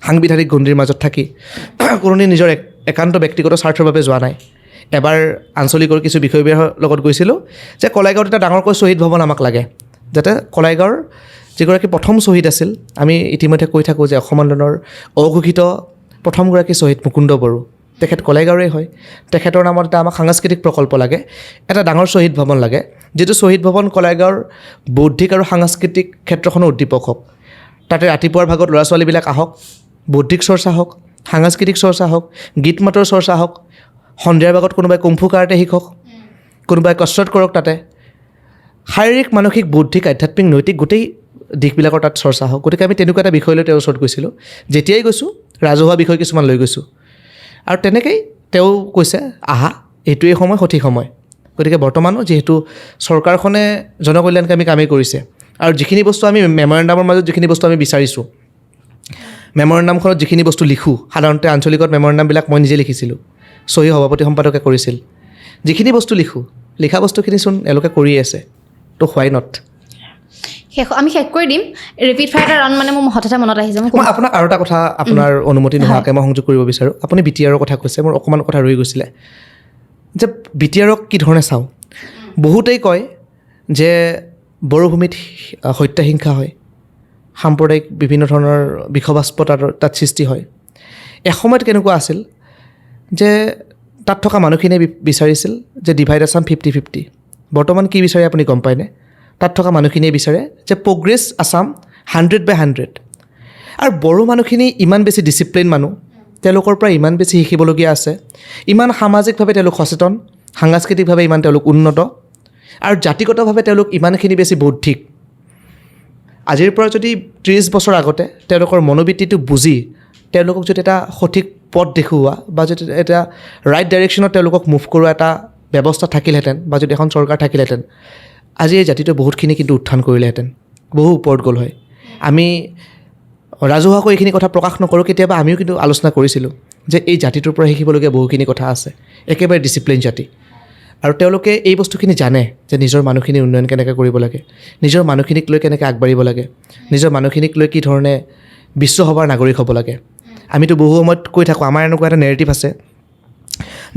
সাংবিধানিক গণ্ডিৰ মাজত থাকি। কোনোদিন নিজৰ একান্ত ব্যক্তিগত স্বাৰ্থৰ বাবে যোৱা নাই। এবাৰ আঞ্চলিকৰ কিছু বিষয়ববীয়াৰ লগত গৈছিলোঁ যে কলাইগাঁৱত এটা ডাঙৰকৈ শ্বহীদ ভৱন আমাক লাগে, যাতে কলাইগাঁৱৰ যিগৰাকী প্ৰথম শ্বহীদ আছিল, আমি ইতিমধ্যে কৈ থাকোঁ যে অসম আন্দোলনৰ অঘোষিত প্ৰথমগৰাকী শ্বহীদ মুকুন্দ বড়ো, তেখেত কলাইগাঁৱৰে হয়। তেখেতৰ নামত এটা আমাক সাংস্কৃতিক প্ৰকল্প লাগে, এটা ডাঙৰ শ্বহীদ ভৱন লাগে, যিটো শ্বহীদ ভৱন কলাইগাঁৱৰ বৌদ্ধিক আৰু সাংস্কৃতিক ক্ষেত্ৰখনৰ উদ্দীপক হওক। তাতে ৰাতিপুৱাৰ ভাগত ল'ৰা ছোৱালীবিলাক আহক, বৌদ্ধিক চৰ্চা হওক, সাংস্কৃতিক চৰ্চা হওক, গীত মাতৰ চৰ্চা হওক। সন্ধিয়াৰ ভাগত কোনোবাই কুমফু কাৰাটে শিকক, কোনোবাই কচৰৎ কৰক। তাতে শাৰীৰিক, মানসিক, বৌদ্ধিক, আধ্যাত্মিক, নৈতিক গোটেই দিশবিলাকৰ তাত চৰ্চা হওক। গতিকে আমি তেনেকুৱা এটা বিষয় লৈ তেওঁৰ ওচৰত গৈছিলোঁ। যেতিয়াই গৈছোঁ ৰাজহুৱা বিষয় কিছুমান লৈ গৈছোঁ, আৰু তেনেকেই তেওঁ কৈছে আহা, এইটোৱেই সময়, সঠিক সময়। গতিকে বৰ্তমানো যিহেতু চৰকাৰখনে জনকল্যাণকামী কামেই কৰিছে, আৰু যিখিনি বস্তু আমি মেমৰেণ্ডামৰ মাজত যিখিনি বস্তু আমি বিচাৰিছোঁ, মেমৰেণ্ডামখনত যিখিনি বস্তু লিখোঁ, সাধাৰণতে আঞ্চলিকত মেমৰেণ্ডামবিলাক মই নিজে লিখিছিলোঁ, চহী সভাপতি সম্পাদকে কৰিছিল। যিখিনি বস্তু লিখা বস্তুখিনিচোন এওঁলোকে কৰিয়ে আছে, তো হোৱাই নট। আমি শেষ কৰি দিম ৰেপিড ফায়াৰ এটা ৰাউণ্ড মানে মোৰ হঠাতে মনত আহিছে মই আপোনাক আৰু এটা কথা আপোনাৰ অনুমতি নোহোৱাকৈ মই সংযোগ কৰিব বিচাৰোঁ আপুনি BTR কথা কৈছে মোৰ অকণমান কথা ৰৈ গৈছিলে যে BTRক কি ধৰণে চাওঁ বহুতেই কয় যে বড়োভূমিত হত্যা হিংসা হয় সাম্প্ৰদায়িক বিভিন্ন ধৰণৰ বিষবাস্পতা তাত সৃষ্টি হয় এসময়ত কেনেকুৱা আছিল যে তাত থকা মানুহখিনিয়ে বিচাৰিছিল যে ডিভাইড আছাম 50-50 বৰ্তমান কি বিচাৰে আপুনি গম পায়নে তাত থকা মানুহখিনিয়ে বিচাৰে যে প্ৰগ্ৰেছ আছাম 100/100 আৰু বড়ো মানুহখিনি ইমান বেছি ডিচিপ্লিন মানুহ তেওঁলোকৰ পৰা ইমান বেছি শিকিবলগীয়া আছে ইমান সামাজিকভাৱে তেওঁলোক সচেতন সাংস্কৃতিকভাৱে ইমান তেওঁলোক উন্নত আৰু জাতিগতভাৱে তেওঁলোক ইমানখিনি বেছি বৌদ্ধিক আজিৰ পৰা যদি 30 বছৰ আগতে তেওঁলোকৰ মনোবৃত্তিটো বুজি তেওঁলোকক যদি এটা সঠিক পথ দেখুওৱা বা যদি এটা ৰাইট ডাইৰেকশ্যনত তেওঁলোকক মুভ কৰোৱা এটা ব্যৱস্থা থাকিলহেঁতেন বা যদি এখন চৰকাৰ থাকিলহেঁতেন আজি এই জাতিটো বহুতখিনি কিন্তু উত্থান কৰিলেহেঁতেন বহু ওপৰত গ'ল হয় আমি ৰাজহুৱাকৈ এইখিনি কথা প্ৰকাশ নকৰোঁ কেতিয়াবা আমিও কিন্তু আলোচনা কৰিছিলোঁ যে এই জাতিটোৰ পৰা শিকিবলগীয়া বহুখিনি কথা আছে একেবাৰে ডিচিপ্লিন জাতি আৰু তেওঁলোকে এই বস্তুখিনি জানে যে নিজৰ মানুহখিনি উন্নয়ন কেনেকৈ কৰিব লাগে নিজৰ মানুহখিনিক লৈ কেনেকৈ আগবাঢ়িব লাগে নিজৰ মানুহখিনিক লৈ কি ধৰণে বিশ্বসভাৰ নাগৰিক হ'ব লাগে আমিতো বহু সময়ত কৈ থাকোঁ আমাৰ এনেকুৱা এটা নেৰেটিভ আছে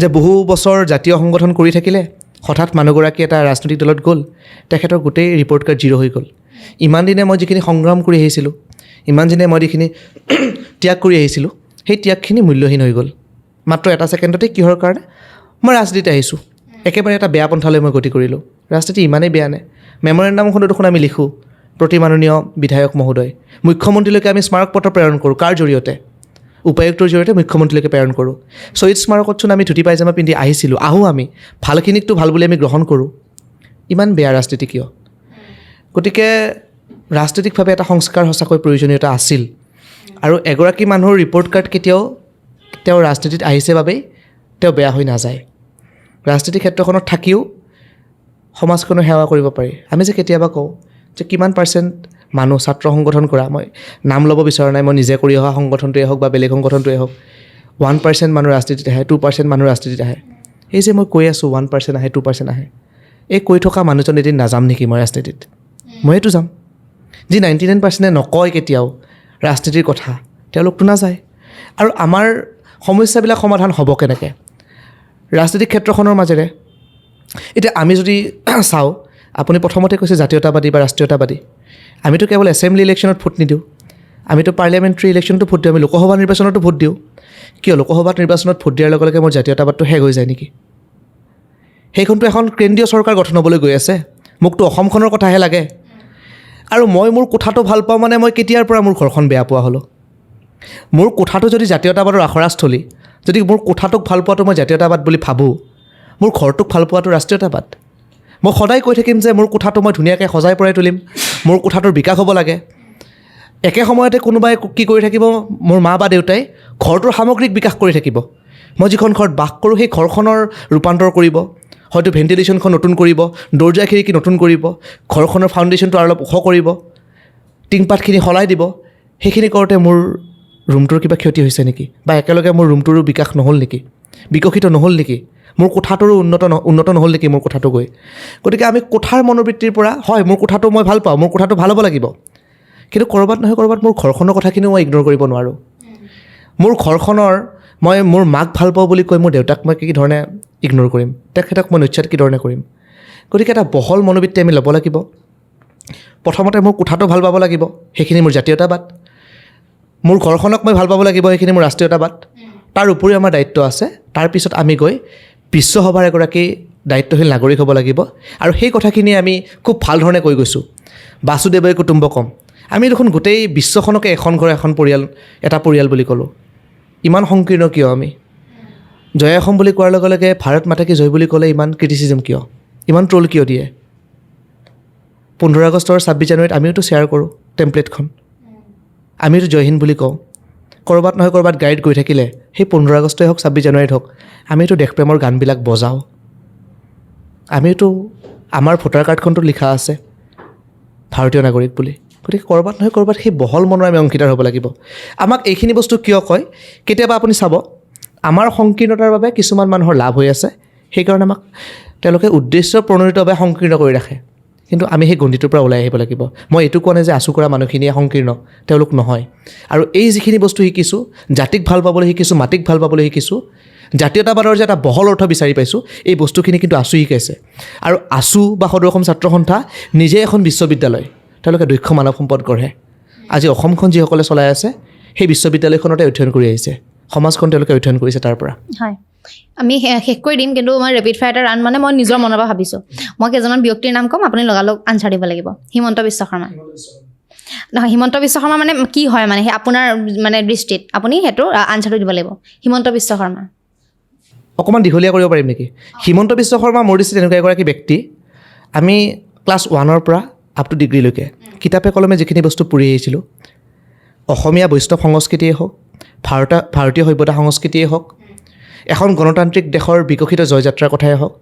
যে বহু বছৰ জাতীয় সংগঠন কৰি থাকিলে হঠাৎ মানুহগৰাকী এটা ৰাজনৈতিক দলত গ'ল তেখেতৰ গোটেই ৰিপৰ্ট কাৰ্ড জিৰ' হৈ গ'ল ইমান দিনে মই যিখিনি সংগ্ৰাম কৰি আহিছিলোঁ ইমান দিনে মই যিখিনি ত্যাগ কৰি আহিছিলোঁ সেই ত্যাগখিনি মূল্যহীন হৈ গ'ল মাত্ৰ এটা ছেকেণ্ডতে কিহৰ কাৰণে মই ৰাজনীতিত আহিছোঁ একেবাৰে এটা বেয়া পন্থালৈ মই গতি কৰিলোঁ ৰাজনীতি ইমানেই বেয়া নে মেমৰেণ্ডামখনত দেখোন আমি লিখোঁ প্ৰতি মাননীয় বিধায়ক মহোদয় মুখ্যমন্ত্ৰীলৈকে আমি স্মাৰক পত্ৰ প্ৰেৰণ কৰোঁ কাৰ জৰিয়তে উপায়ুক্তৰ জৰিয়তে মুখ্যমন্ত্ৰীলৈকে প্ৰেৰণ কৰোঁ শ্বহীদ স্মাৰকতচোন আমি ধুতি পাইজামা পিন্ধি আহিছিলোঁ আহোঁ আমি ভালখিনিকতো ভাল বুলি আমি গ্ৰহণ কৰোঁ ইমান বেয়া ৰাজনীতি কিয় গতিকে ৰাজনৈতিকভাৱে এটা সংস্কাৰ সঁচাকৈ প্ৰয়োজনীয়তা আছিল আৰু এগৰাকী মানুহৰ ৰিপৰ্ট কাৰ্ড কেতিয়াও তেওঁ ৰাজনীতিত আহিছে বাবেই তেওঁ বেয়া হৈ নাযায় ৰাজনীতি ক্ষেত্ৰখনত থাকিও সমাজখনৰ সেৱা কৰিব পাৰি আমি যে কেতিয়াবা কওঁ যে কিমান পাৰ্চেণ্ট মানুহ ছাত্ৰ সংগঠন কৰা মই নাম ল'ব বিচৰা নাই মই নিজে কৰি অহা সংগঠনটোৱে হওক বা বেলেগ সংগঠনটোৱে হওক 1% মানুহ ৰাজনীতিত আহে 2% মানুহ ৰাজনীতিত আহে এই যে মই কৈ আছোঁ 1% আহে 2% আহে এই কৈ থকা মানুহজন এদিন নাযাম নেকি মই ৰাজনীতিত মইতো যাম যি 99%এ নকয় কেতিয়াও ৰাজনীতিৰ কথা তেওঁলোকতো নাযায় আৰু আমাৰ সমস্যাবিলাক সমাধান হ'ব কেনেকৈ ৰাজনৈতিক ক্ষেত্ৰখনৰ মাজেৰে এতিয়া আমি যদি চাওঁ আপুনি প্ৰথমতে কৈছে জাতীয়তাবাদী বা ৰাষ্ট্ৰীয়তাবাদী আমিতো কেৱল এছেম্বলি ইলেকশ্যনত ভোট নিদিওঁ আমিতো পাৰ্লিয়ামেণ্টাৰী ইলেকশ্যনতো ভোট দিওঁ আমি লোকসভা নিৰ্বাচনতো ভোট দিওঁ কিয় লোকসভা নিৰ্বাচনত ভোট দিয়াৰ লগে লগে মোৰ জাতীয়তাবাদটো শেষ হৈ যায় নেকি সেইখনতো এখন কেন্দ্ৰীয় চৰকাৰ গঠন হ'বলৈ গৈ আছে মোকতো অসমখনৰ কথাহে লাগে আৰু মই মোৰ কোঠাটো ভাল পাওঁ মানে মই কেতিয়াৰ পৰা মোৰ ঘৰখন বেয়া পোৱা হ'লোঁ মোৰ কোঠাটো যদি জাতীয়তাবাদৰ আখৰাস্থলী যদি মোৰ কোঠাটোক ভাল পোৱাটো মই জাতীয়তাবাদ বুলি ভাবোঁ মোৰ ঘৰটোক ভাল পোৱাটো ৰাষ্ট্ৰীয়তাবাদ মই সদায় কৈ থাকিম যে মোৰ কোঠাটো মই ধুনীয়াকৈ সজাই পৰাই তুলিম মোৰ কোঠাটোৰ বিকাশ হ'ব লাগে একে সময়তে কোনোবাই কি কৰি থাকিব মোৰ মা বা দেউতাই ঘৰটোৰ সামগ্ৰিক বিকাশ কৰি থাকিব মই যিখন ঘৰত বাস কৰোঁ সেই ঘৰখনৰ ৰূপান্তৰ কৰিব হয়তো ভেণ্টিলেশ্যনখন নতুন কৰিব দৰ্জা খিৰিকী নতুন কৰিব ঘৰখনৰ ফাউণ্ডেশ্যনটো আৰু অলপ ওখ কৰিব টিংপাতখিনি সলাই দিব সেইখিনি কৰোঁতে মোৰ ৰুমটোৰ কিবা ক্ষতি হৈছে নেকি বা একেলগে মোৰ ৰুমটোৰো বিকাশ নহ'ল নেকি বিকশিত নহ'ল নেকি মোৰ কোঠাটোৰো উন্নত নহ'ল নেকি মোৰ কোঠাটো গৈ গতিকে আমি কোঠাৰ মনোবৃত্তিৰ পৰা হয় মোৰ কোঠাটো মই ভাল পাওঁ মোৰ কোঠাটো ভাল হ'ব লাগিব কিন্তু ক'ৰবাত নহয় ক'ৰবাত মোৰ ঘৰখনৰ কথাখিনিও মই ইগন'ৰ কৰিব নোৱাৰোঁ মোৰ ঘৰখনৰ মই মোৰ মাক ভাল পাওঁ বুলি কৈ মোৰ দেউতাক মই কি ধৰণে ইগন'ৰ কৰিম তেখেতক মই নিশ্চয় কি ধৰণে কৰিম গতিকে এটা বহল মনোবৃত্তি আমি ল'ব লাগিব প্ৰথমতে মোৰ কোঠাটো ভাল পাব লাগিব সেইখিনি মোৰ জাতীয়তাবাদ মোৰ ঘৰখনক মই ভাল পাব লাগিব সেইখিনি মোৰ ৰাষ্ট্ৰীয়তাবাদ তাৰ উপৰিও আমাৰ দায়িত্ব আছে তাৰপিছত আমি গৈ বিশ্বসভাৰ এগৰাকী দায়িত্বশীল নাগৰিক হ'ব লাগিব আৰু সেই কথাখিনি আমি খুব ভাল ধৰণে কৈ গৈছোঁ বাসুদেৱই কুটুম্বকম আমি দেখোন গোটেই বিশ্বখনকে এখন ঘৰ এখন পৰিয়াল এটা পৰিয়াল বুলি ক'লোঁ ইমান সংকীৰ্ণ কিয় আমি জয় অসম বুলি কোৱাৰ লগে লগে ভাৰত মাতা কি জয় বুলি ক'লে ইমান ক্ৰিটিচিজম কিয় ইমান ট্ৰল কিয় দিয়ে 15 আগষ্টৰ 26 জানুৱাৰীত আমিওতো শ্বেয়াৰ কৰোঁ টেম্পলেটখন আমিতো জয় হিন্দ বুলি কওঁ ক'ৰবাত নহয় ক'ৰবাত গাড়ীত গৈ থাকিলে সেই 15 আগষ্টই হওক 26 জানুৱাৰীত হওক আমিতো দেশপ্ৰেমৰ গানবিলাক বজাওঁ আমিতো আমাৰ ভোটাৰ কাৰ্ডখনতো লিখা আছে ভাৰতীয় নাগৰিক বুলি গতিকে ক'ৰবাত নহয় ক'ৰবাত সেই বহল মনৰ আমি অংশীদাৰ হ'ব লাগিব আমাক এইখিনি বস্তু কিয় কয় কেতিয়াবা আপুনি চাব আমাৰ সংকীৰ্ণতাৰ বাবে কিছুমান মানুহৰ লাভ হৈ আছে সেইকাৰণে আমাক তেওঁলোকে উদ্দেশ্য প্ৰণোদিতভাৱে সংকীৰ্ণ কৰি ৰাখে কিন্তু আমি সেই গণ্ডিটোৰ পৰা ওলাই আহিব লাগিব। মই এইটো কোৱা নাই যে আঁচু কৰা মানুহখিনিয়ে সংকীৰ্ণ, তেওঁলোক নহয়। আৰু এই যিখিনি বস্তু শিকিছোঁ, জাতিক ভাল পাবলৈ শিকিছোঁ, মাটিক ভাল পাবলৈ শিকিছোঁ, জাতীয়তাবাদৰ যে এটা বহল অৰ্থ বিচাৰি পাইছোঁ, এই বস্তুখিনি কিন্তু আঁচু শিকাইছে। আৰু আঁচু বা সদৌ অসম ছাত্ৰ সন্থা নিজে এখন বিশ্ববিদ্যালয়, তেওঁলোকে দক্ষ মানৱ সম্পদ গঢ়ে। আজি অসমখন যিসকলে চলাই আছে সেই বিশ্ববিদ্যালয়খনতে অধ্যয়ন কৰি আহিছে, সমাজখন তেওঁলোকে অধ্যয়ন কৰিছে তাৰ পৰা। হয়, আমি শেষ কৰি দিম, কিন্তু মই ৰেপিড ফায়াৰ এটা ৰান মানে মই নিজৰ মনৰ পৰা ভাবিছোঁ। মই কেইজনমান ব্যক্তিৰ নাম ক'ম, আপুনি লগালগ আনচাৰ দিব লাগিব। হিমন্ত বিশ্ব শৰ্মা নহয়, হিমন্ত বিশ্ব শৰ্মা মানে কি হয় মানে সেই আপোনাৰ মানে দৃষ্টিত আপুনি সেইটো আনচাৰটো দিব লাগিব। হিমন্ত বিশ্ব শৰ্মা অকণমান দীঘলীয়া কৰিব পাৰিম নেকি? হিমন্ত বিশ্ব শৰ্মা মোৰ দৃষ্টিত এনেকুৱা এগৰাকী ব্যক্তি, আমি ক্লাছ 1ৰ পৰা আপ টু ডিগ্ৰীলৈকে কিতাপে কলমে যিখিনি বস্তু পঢ়ি আহিছিলোঁ, অসমীয়া বৈষ্ণৱ সংস্কৃতিয়েই হওক, ভাৰতীয় সভ্যতা সংস্কৃতিয়েই হওক, এখন গণতান্ত্ৰিক দেশৰ বিকশিত জয়যাত্ৰাৰ কথাই হওক,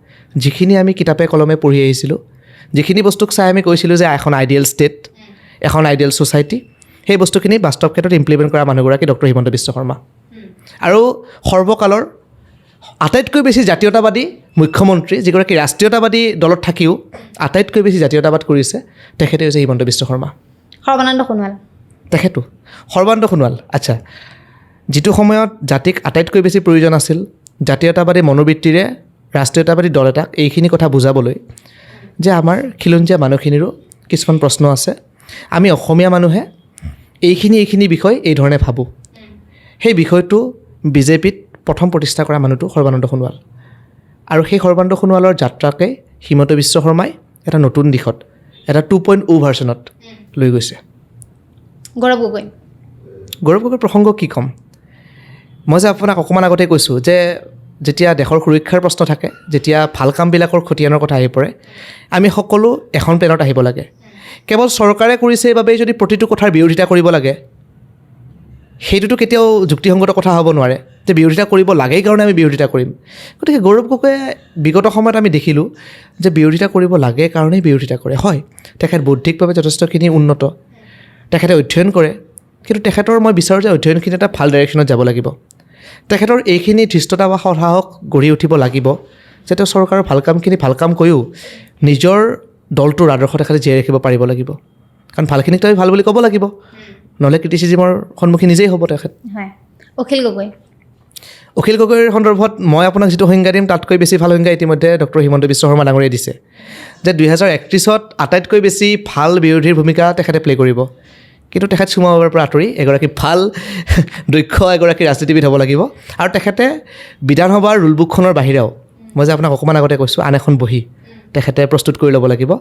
যিখিনি আমি কিতাপে কলমে পঢ়ি আহিছিলোঁ, যিখিনি বস্তুক চাই আমি কৈছিলোঁ যে এখন আইডিয়েল ষ্টেট, এখন আইডিয়েল ছ'চাইটি, সেই বস্তুখিনি বাস্তৱ ক্ষেত্ৰত ইমপ্লিমেণ্ট কৰা মানুহগৰাকী ডক্টৰ হিমন্ত বিশ্ব শৰ্মা। আৰু সৰ্বকালৰ আটাইতকৈ বেছি জাতীয়তাবাদী মুখ্যমন্ত্ৰী, যিগৰাকী ৰাষ্ট্ৰীয়তাবাদী দলত থাকিও আটাইতকৈ বেছি জাতীয়তাবাদ কৰিছে, তেখেতে হৈছে হিমন্ত বিশ্ব শৰ্মা। সৰ্বানন্দ সোণোৱাল তেখেতো সৰ্বানন্দ সোণোৱাল। আচ্ছা, যিটো সময়ত জাতিক আটাইতকৈ বেছি প্ৰয়োজন আছিল জাতীয়তাবাদী মনোবৃত্তিৰে ৰাষ্ট্ৰীয়তাবাদী দল এটাক এইখিনি কথা বুজাবলৈ, যে আমাৰ খিলঞ্জীয়া মানুহখিনিৰো কিছুমান প্ৰশ্ন আছে, আমি অসমীয়া মানুহে এইখিনি বিষয় এই ধৰণে ভাবোঁ। সেই বিষয়টো বিজেপিত প্ৰথম প্ৰতিষ্ঠা কৰা মানুহটো সৰ্বানন্দ সোণোৱাল। আৰু সেই সৰ্বানন্দ সোণোৱালৰ যাত্ৰাকে হিমন্ত বিশ্ব শৰ্মাই এটা নতুন দিশত, এটা 2.0 ভাৰ্চনত লৈ গৈছে। গৌৰৱ গগৈ প্ৰসংগ কি ক'ম? মই যে আপোনাক অকণমান আগতে কৈছোঁ যে যেতিয়া দেশৰ সুৰক্ষাৰ প্ৰশ্ন থাকে, যেতিয়া ভাল কামবিলাকৰ খতিয়ানৰ কথা আহি পৰে, আমি সকলো এখন প্লেনত আহিব লাগে। কেৱল চৰকাৰে কৰিছে এইবাবেই যদি প্ৰতিটো কথাৰ বিৰোধিতা কৰিব লাগে, সেইটোতো কেতিয়াও যুক্তিসংগত কথা হ'ব নোৱাৰে যে বিৰোধিতা কৰিব লাগেই কাৰণে আমি বিৰোধিতা কৰিম। গতিকে গৌৰৱ গগৈয়ে বিগত সময়ত আমি দেখিলোঁ যে বিৰোধিতা কৰিব লাগে কাৰণেই বিৰোধিতা কৰে। হয়, তেখেত বৌদ্ধিকভাৱে যথেষ্টখিনি উন্নত, তেখেতে অধ্যয়ন কৰে, কিন্তু তেখেতৰ মই বিচাৰোঁ যে অধ্যয়নখিনি এটা ভাল ডাইৰেকশ্যনত যাব লাগিব। তেখেতৰ এইখিনি ধৃষ্টতা বা সাহস গঢ়ি উঠিব লাগিব যে তেওঁ চৰকাৰৰ ভাল কামখিনি ভাল কাম কৰিও নিজৰ দলটোৰ আদৰ্শ তেখেতে জীয়াই ৰাখিব পাৰিব লাগিব। কাৰণ ভালখিনিক আমি ভাল বুলি ক'ব লাগিব, নহ'লে ক্ৰিটিচিজিমৰ সন্মুখীন নিজেই হ'ব তেখেত। হয়, অখিল গগৈৰ সন্দৰ্ভত মই আপোনাক যিটো সংজ্ঞা দিম তাতকৈ বেছি ভাল সংজ্ঞা ইতিমধ্যে ডক্টৰ হিমন্ত বিশ্ব শৰ্মা ডাঙৰীয়াই দিছে, যে 2031ত আটাইতকৈ বেছি ভাল বিৰোধীৰ ভূমিকা তেখেতে প্লে' কৰিব। কিন্তু তেখেত চুমাবাৰ পৰা আঁতৰি এগৰাকী ভাল দক্ষ এগৰাকী ৰাজনীতিবিদ হ'ব লাগিব। আৰু তেখেতে বিধানসভাৰ ৰুল বুকখনৰ বাহিৰেও, মই যে আপোনাক অকণমান আগতে কৈছোঁ, আন এখন বহি তেখেতে প্ৰস্তুত কৰি ল'ব লাগিব।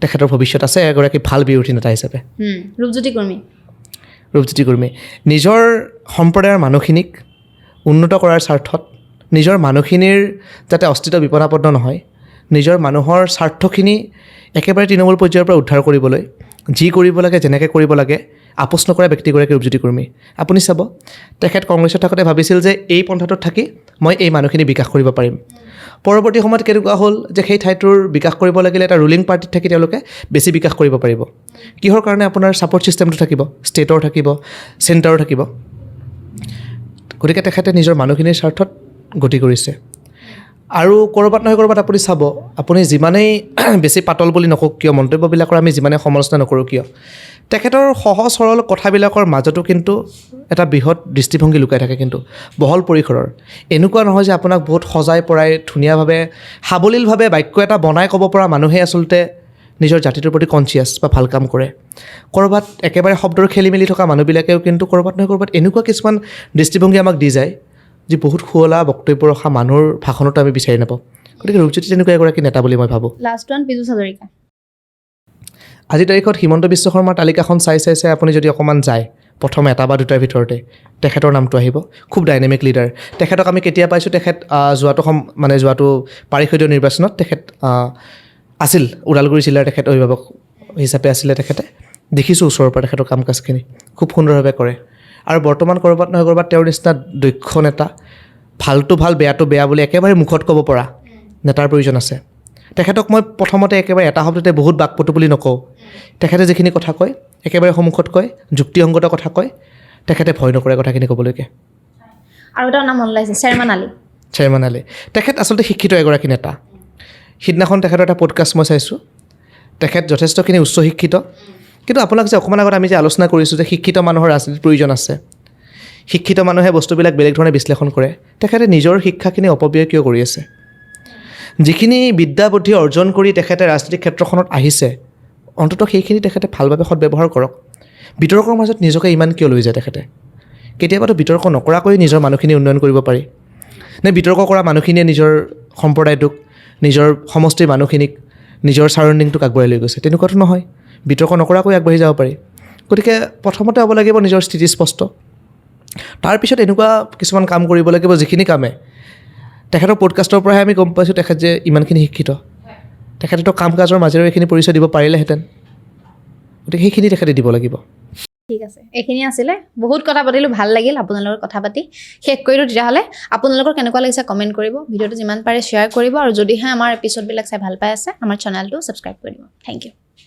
তেখেতৰ ভৱিষ্যত আছে এগৰাকী ভাল বিৰোধী নেতা হিচাপে। ৰূপজ্যোতি কুৰ্মী নিজৰ সম্প্ৰদায়ৰ মানুহখিনিক উন্নত কৰাৰ স্বাৰ্থত, নিজৰ মানুহখিনিৰ যাতে অস্তিত্ব বিপদাপন্ন নহয়, নিজৰ মানুহৰ স্বাৰ্থখিনি একেবাৰে তৃণমূল পৰ্যায়ৰ পৰা উদ্ধাৰ কৰিবলৈ যি কৰিব লাগে, যেনেকৈ কৰিব লাগে, আপোচ নকৰা ব্যক্তিগৰাকী ৰূপজ্যোতি কুৰ্মী। আপুনি চাব, তেখেত কংগ্ৰেছত থাকোঁতে ভাবিছিল যে এই পন্থাটোত থাকি মই এই মানুহখিনি বিকাশ কৰিব পাৰিম। পৰৱৰ্তী সময়ত কেনেকুৱা হ'ল যে সেই ঠাইটোৰ বিকাশ কৰিব লাগিলে এটা ৰুলিং পাৰ্টিত থাকি তেওঁলোকে বেছি বিকাশ কৰিব পাৰিব। কিহৰ কাৰণে? আপোনাৰ ছাপৰ্ট ছিষ্টেমটো থাকিব, ষ্টেটৰ থাকিব, চেণ্টাৰৰ থাকিব। গতিকে তেখেতে নিজৰ মানুহখিনিৰ স্বাৰ্থত গতি কৰিছে। আৰু ক'ৰবাত নহয় ক'ৰবাত আপুনি চাব, আপুনি যিমানেই বেছি পাতল বুলি নকওঁ কিয়, মন্তব্যবিলাকৰ আমি যিমানেই সমালোচনা নকৰোঁ কিয়, তেখেতৰ সহজ সৰল কথাবিলাকৰ মাজতো কিন্তু এটা বৃহৎ দৃষ্টিভংগী লুকাই থাকে, কিন্তু বহল পৰিসৰৰ। এনেকুৱা নহয় যে আপোনাক বহুত সজাই পৰাই ধুনীয়াভাৱে সাৱলীলভাৱে বাক্য এটা বনাই ক'ব পৰা মানুহে আচলতে নিজৰ জাতিটোৰ প্ৰতি কনচিয়াছ বা ভাল কাম কৰে। ক'ৰবাত একেবাৰে শব্দৰ খেলি মেলি থকা মানুহবিলাকেও কিন্তু ক'ৰবাত নহয় ক'ৰবাত এনেকুৱা কিছুমান দৃষ্টিভংগী আমাক দি যায় যি বহুত শুৱলা বক্তব্য ৰখা মানুহৰ ভাষণতো আমি বিচাৰি নাপাওঁ। গতিকে ৰূপজ্যোতি তেনেকুৱা এগৰাকী নেতা বুলি মই ভাবোঁ। Last one Piyush Hazarika. আজিৰ তাৰিখত হিমন্ত বিশ্ব শৰ্মাৰ তালিকাখন চাই আপুনি যদি অকণমান যায়, প্ৰথমে এটা বা দুটাৰ ভিতৰতে তেখেতৰ নামটো আহিব। খুব ডাইনেমিক লিডাৰ। তেখেতক আমি কেতিয়া পাইছোঁ, তেখেত যোৱাটো পাৰিষদীয় নিৰ্বাচনত তেখেত আছিল, ওদালগুৰি জিলাৰ তেখেত অভিভাৱক হিচাপে আছিলে তেখেতে। দেখিছোঁ ওচৰৰ পৰা তেখেতৰ কাম কাজখিনি খুব সুন্দৰভাৱে কৰে। আৰু বৰ্তমান ক'ৰবাত নহয় ক'ৰবাত তেওঁৰ নিচিনা দক্ষ নেতা, ভালটো ভাল বেয়াটো বেয়া বুলি একেবাৰে মুখত ক'ব পৰা নেতাৰ প্ৰয়োজন আছে। তেখেতক মই প্ৰথমতে একেবাৰে এটা শব্দতে বহুত বাকপটু বুলি নকওঁ। তেখেতে যিখিনি কথা কয় একেবাৰে সন্মুখত কয়, যুক্তিসংগত কথা কয়, তেখেতে ভয় নকৰে কথাখিনি ক'বলৈকে। আৰু এটা নাম ওলাইছে, চেয়াৰমেন আলী। তেখেত আচলতে শিক্ষিত এগৰাকী নেতা। সিদিনাখন তেখেতৰ এটা পডকাষ্ট মই চাইছোঁ, তেখেত যথেষ্টখিনি উচ্চ শিক্ষিত, কিন্তু আপোনাক যে অকণমান আগত আমি যে আলোচনা কৰিছোঁ যে শিক্ষিত মানুহৰ ৰাজনীতিৰ প্ৰয়োজন আছে, শিক্ষিত মানুহে বস্তুবিলাক বেলেগ ধৰণে বিশ্লেষণ কৰে, তেখেতে নিজৰ শিক্ষাখিনি অপব্যয় কিয় কৰি আছে? যিখিনি বিদ্যা বুদ্ধি অৰ্জন কৰি তেখেতে ৰাজনৈতিক ক্ষেত্ৰখনত আহিছে, অন্ততঃ সেইখিনি তেখেতে ভালভাৱে সদব্যৱহাৰ কৰক। বিতৰ্কৰ মাজত নিজকে ইমান কিয় লৈ যায় তেখেতে? কেতিয়াবাতো বিতৰ্ক নকৰাকৈ নিজৰ মানুহখিনি উন্নয়ন কৰিব পাৰি, নে বিতৰ্ক কৰা মানুহখিনিয়ে নিজৰ সম্প্ৰদায়টোক, নিজৰ সমষ্টিৰ মানুহখিনিক, নিজৰ ছাৰাউণ্ডিংটোক আগবঢ়াই লৈ গৈছে? তেনেকুৱাতো নহয়, বিতৰ্ক নকৰাকৈ আগবাঢ়ি যাব পাৰি। গতিকে প্ৰথমতে হ'ব লাগিব নিজৰ স্থিতি স্পষ্ট, তাৰপিছত এনেকুৱা কিছুমান কাম কৰিব লাগিব যিখিনি কামে তেখেতৰ পডকাষ্টৰ পৰাহে আমি গম পাইছোঁ তেখেত যে ইমানখিনি শিক্ষিত, তেখেতেতো কাম কাজৰ মাজেৰে এইখিনি পৰিচয় দিব পাৰিলেহেঁতেন। গতিকে সেইখিনি তেখেতে দিব লাগিব। ঠিক আছে, এইখিনি আছিলে। বহুত কথা পাতিলোঁ, ভাল লাগিল আপোনালোকৰ কথা পাতি। শেষ কৰিলোঁ তেতিয়াহ'লে। আপোনালোকৰ কেনেকুৱা লাগিছে কমেণ্ট কৰিব, ভিডিঅ'টো যিমান পাৰে শ্বেয়াৰ কৰিব, আৰু যদিহে আমাৰ এপিছ'ডবিলাক চাই ভাল পাই আছে আমাৰ চেনেলটো ছাবস্ক্ৰাইব কৰি দিব। Thank U.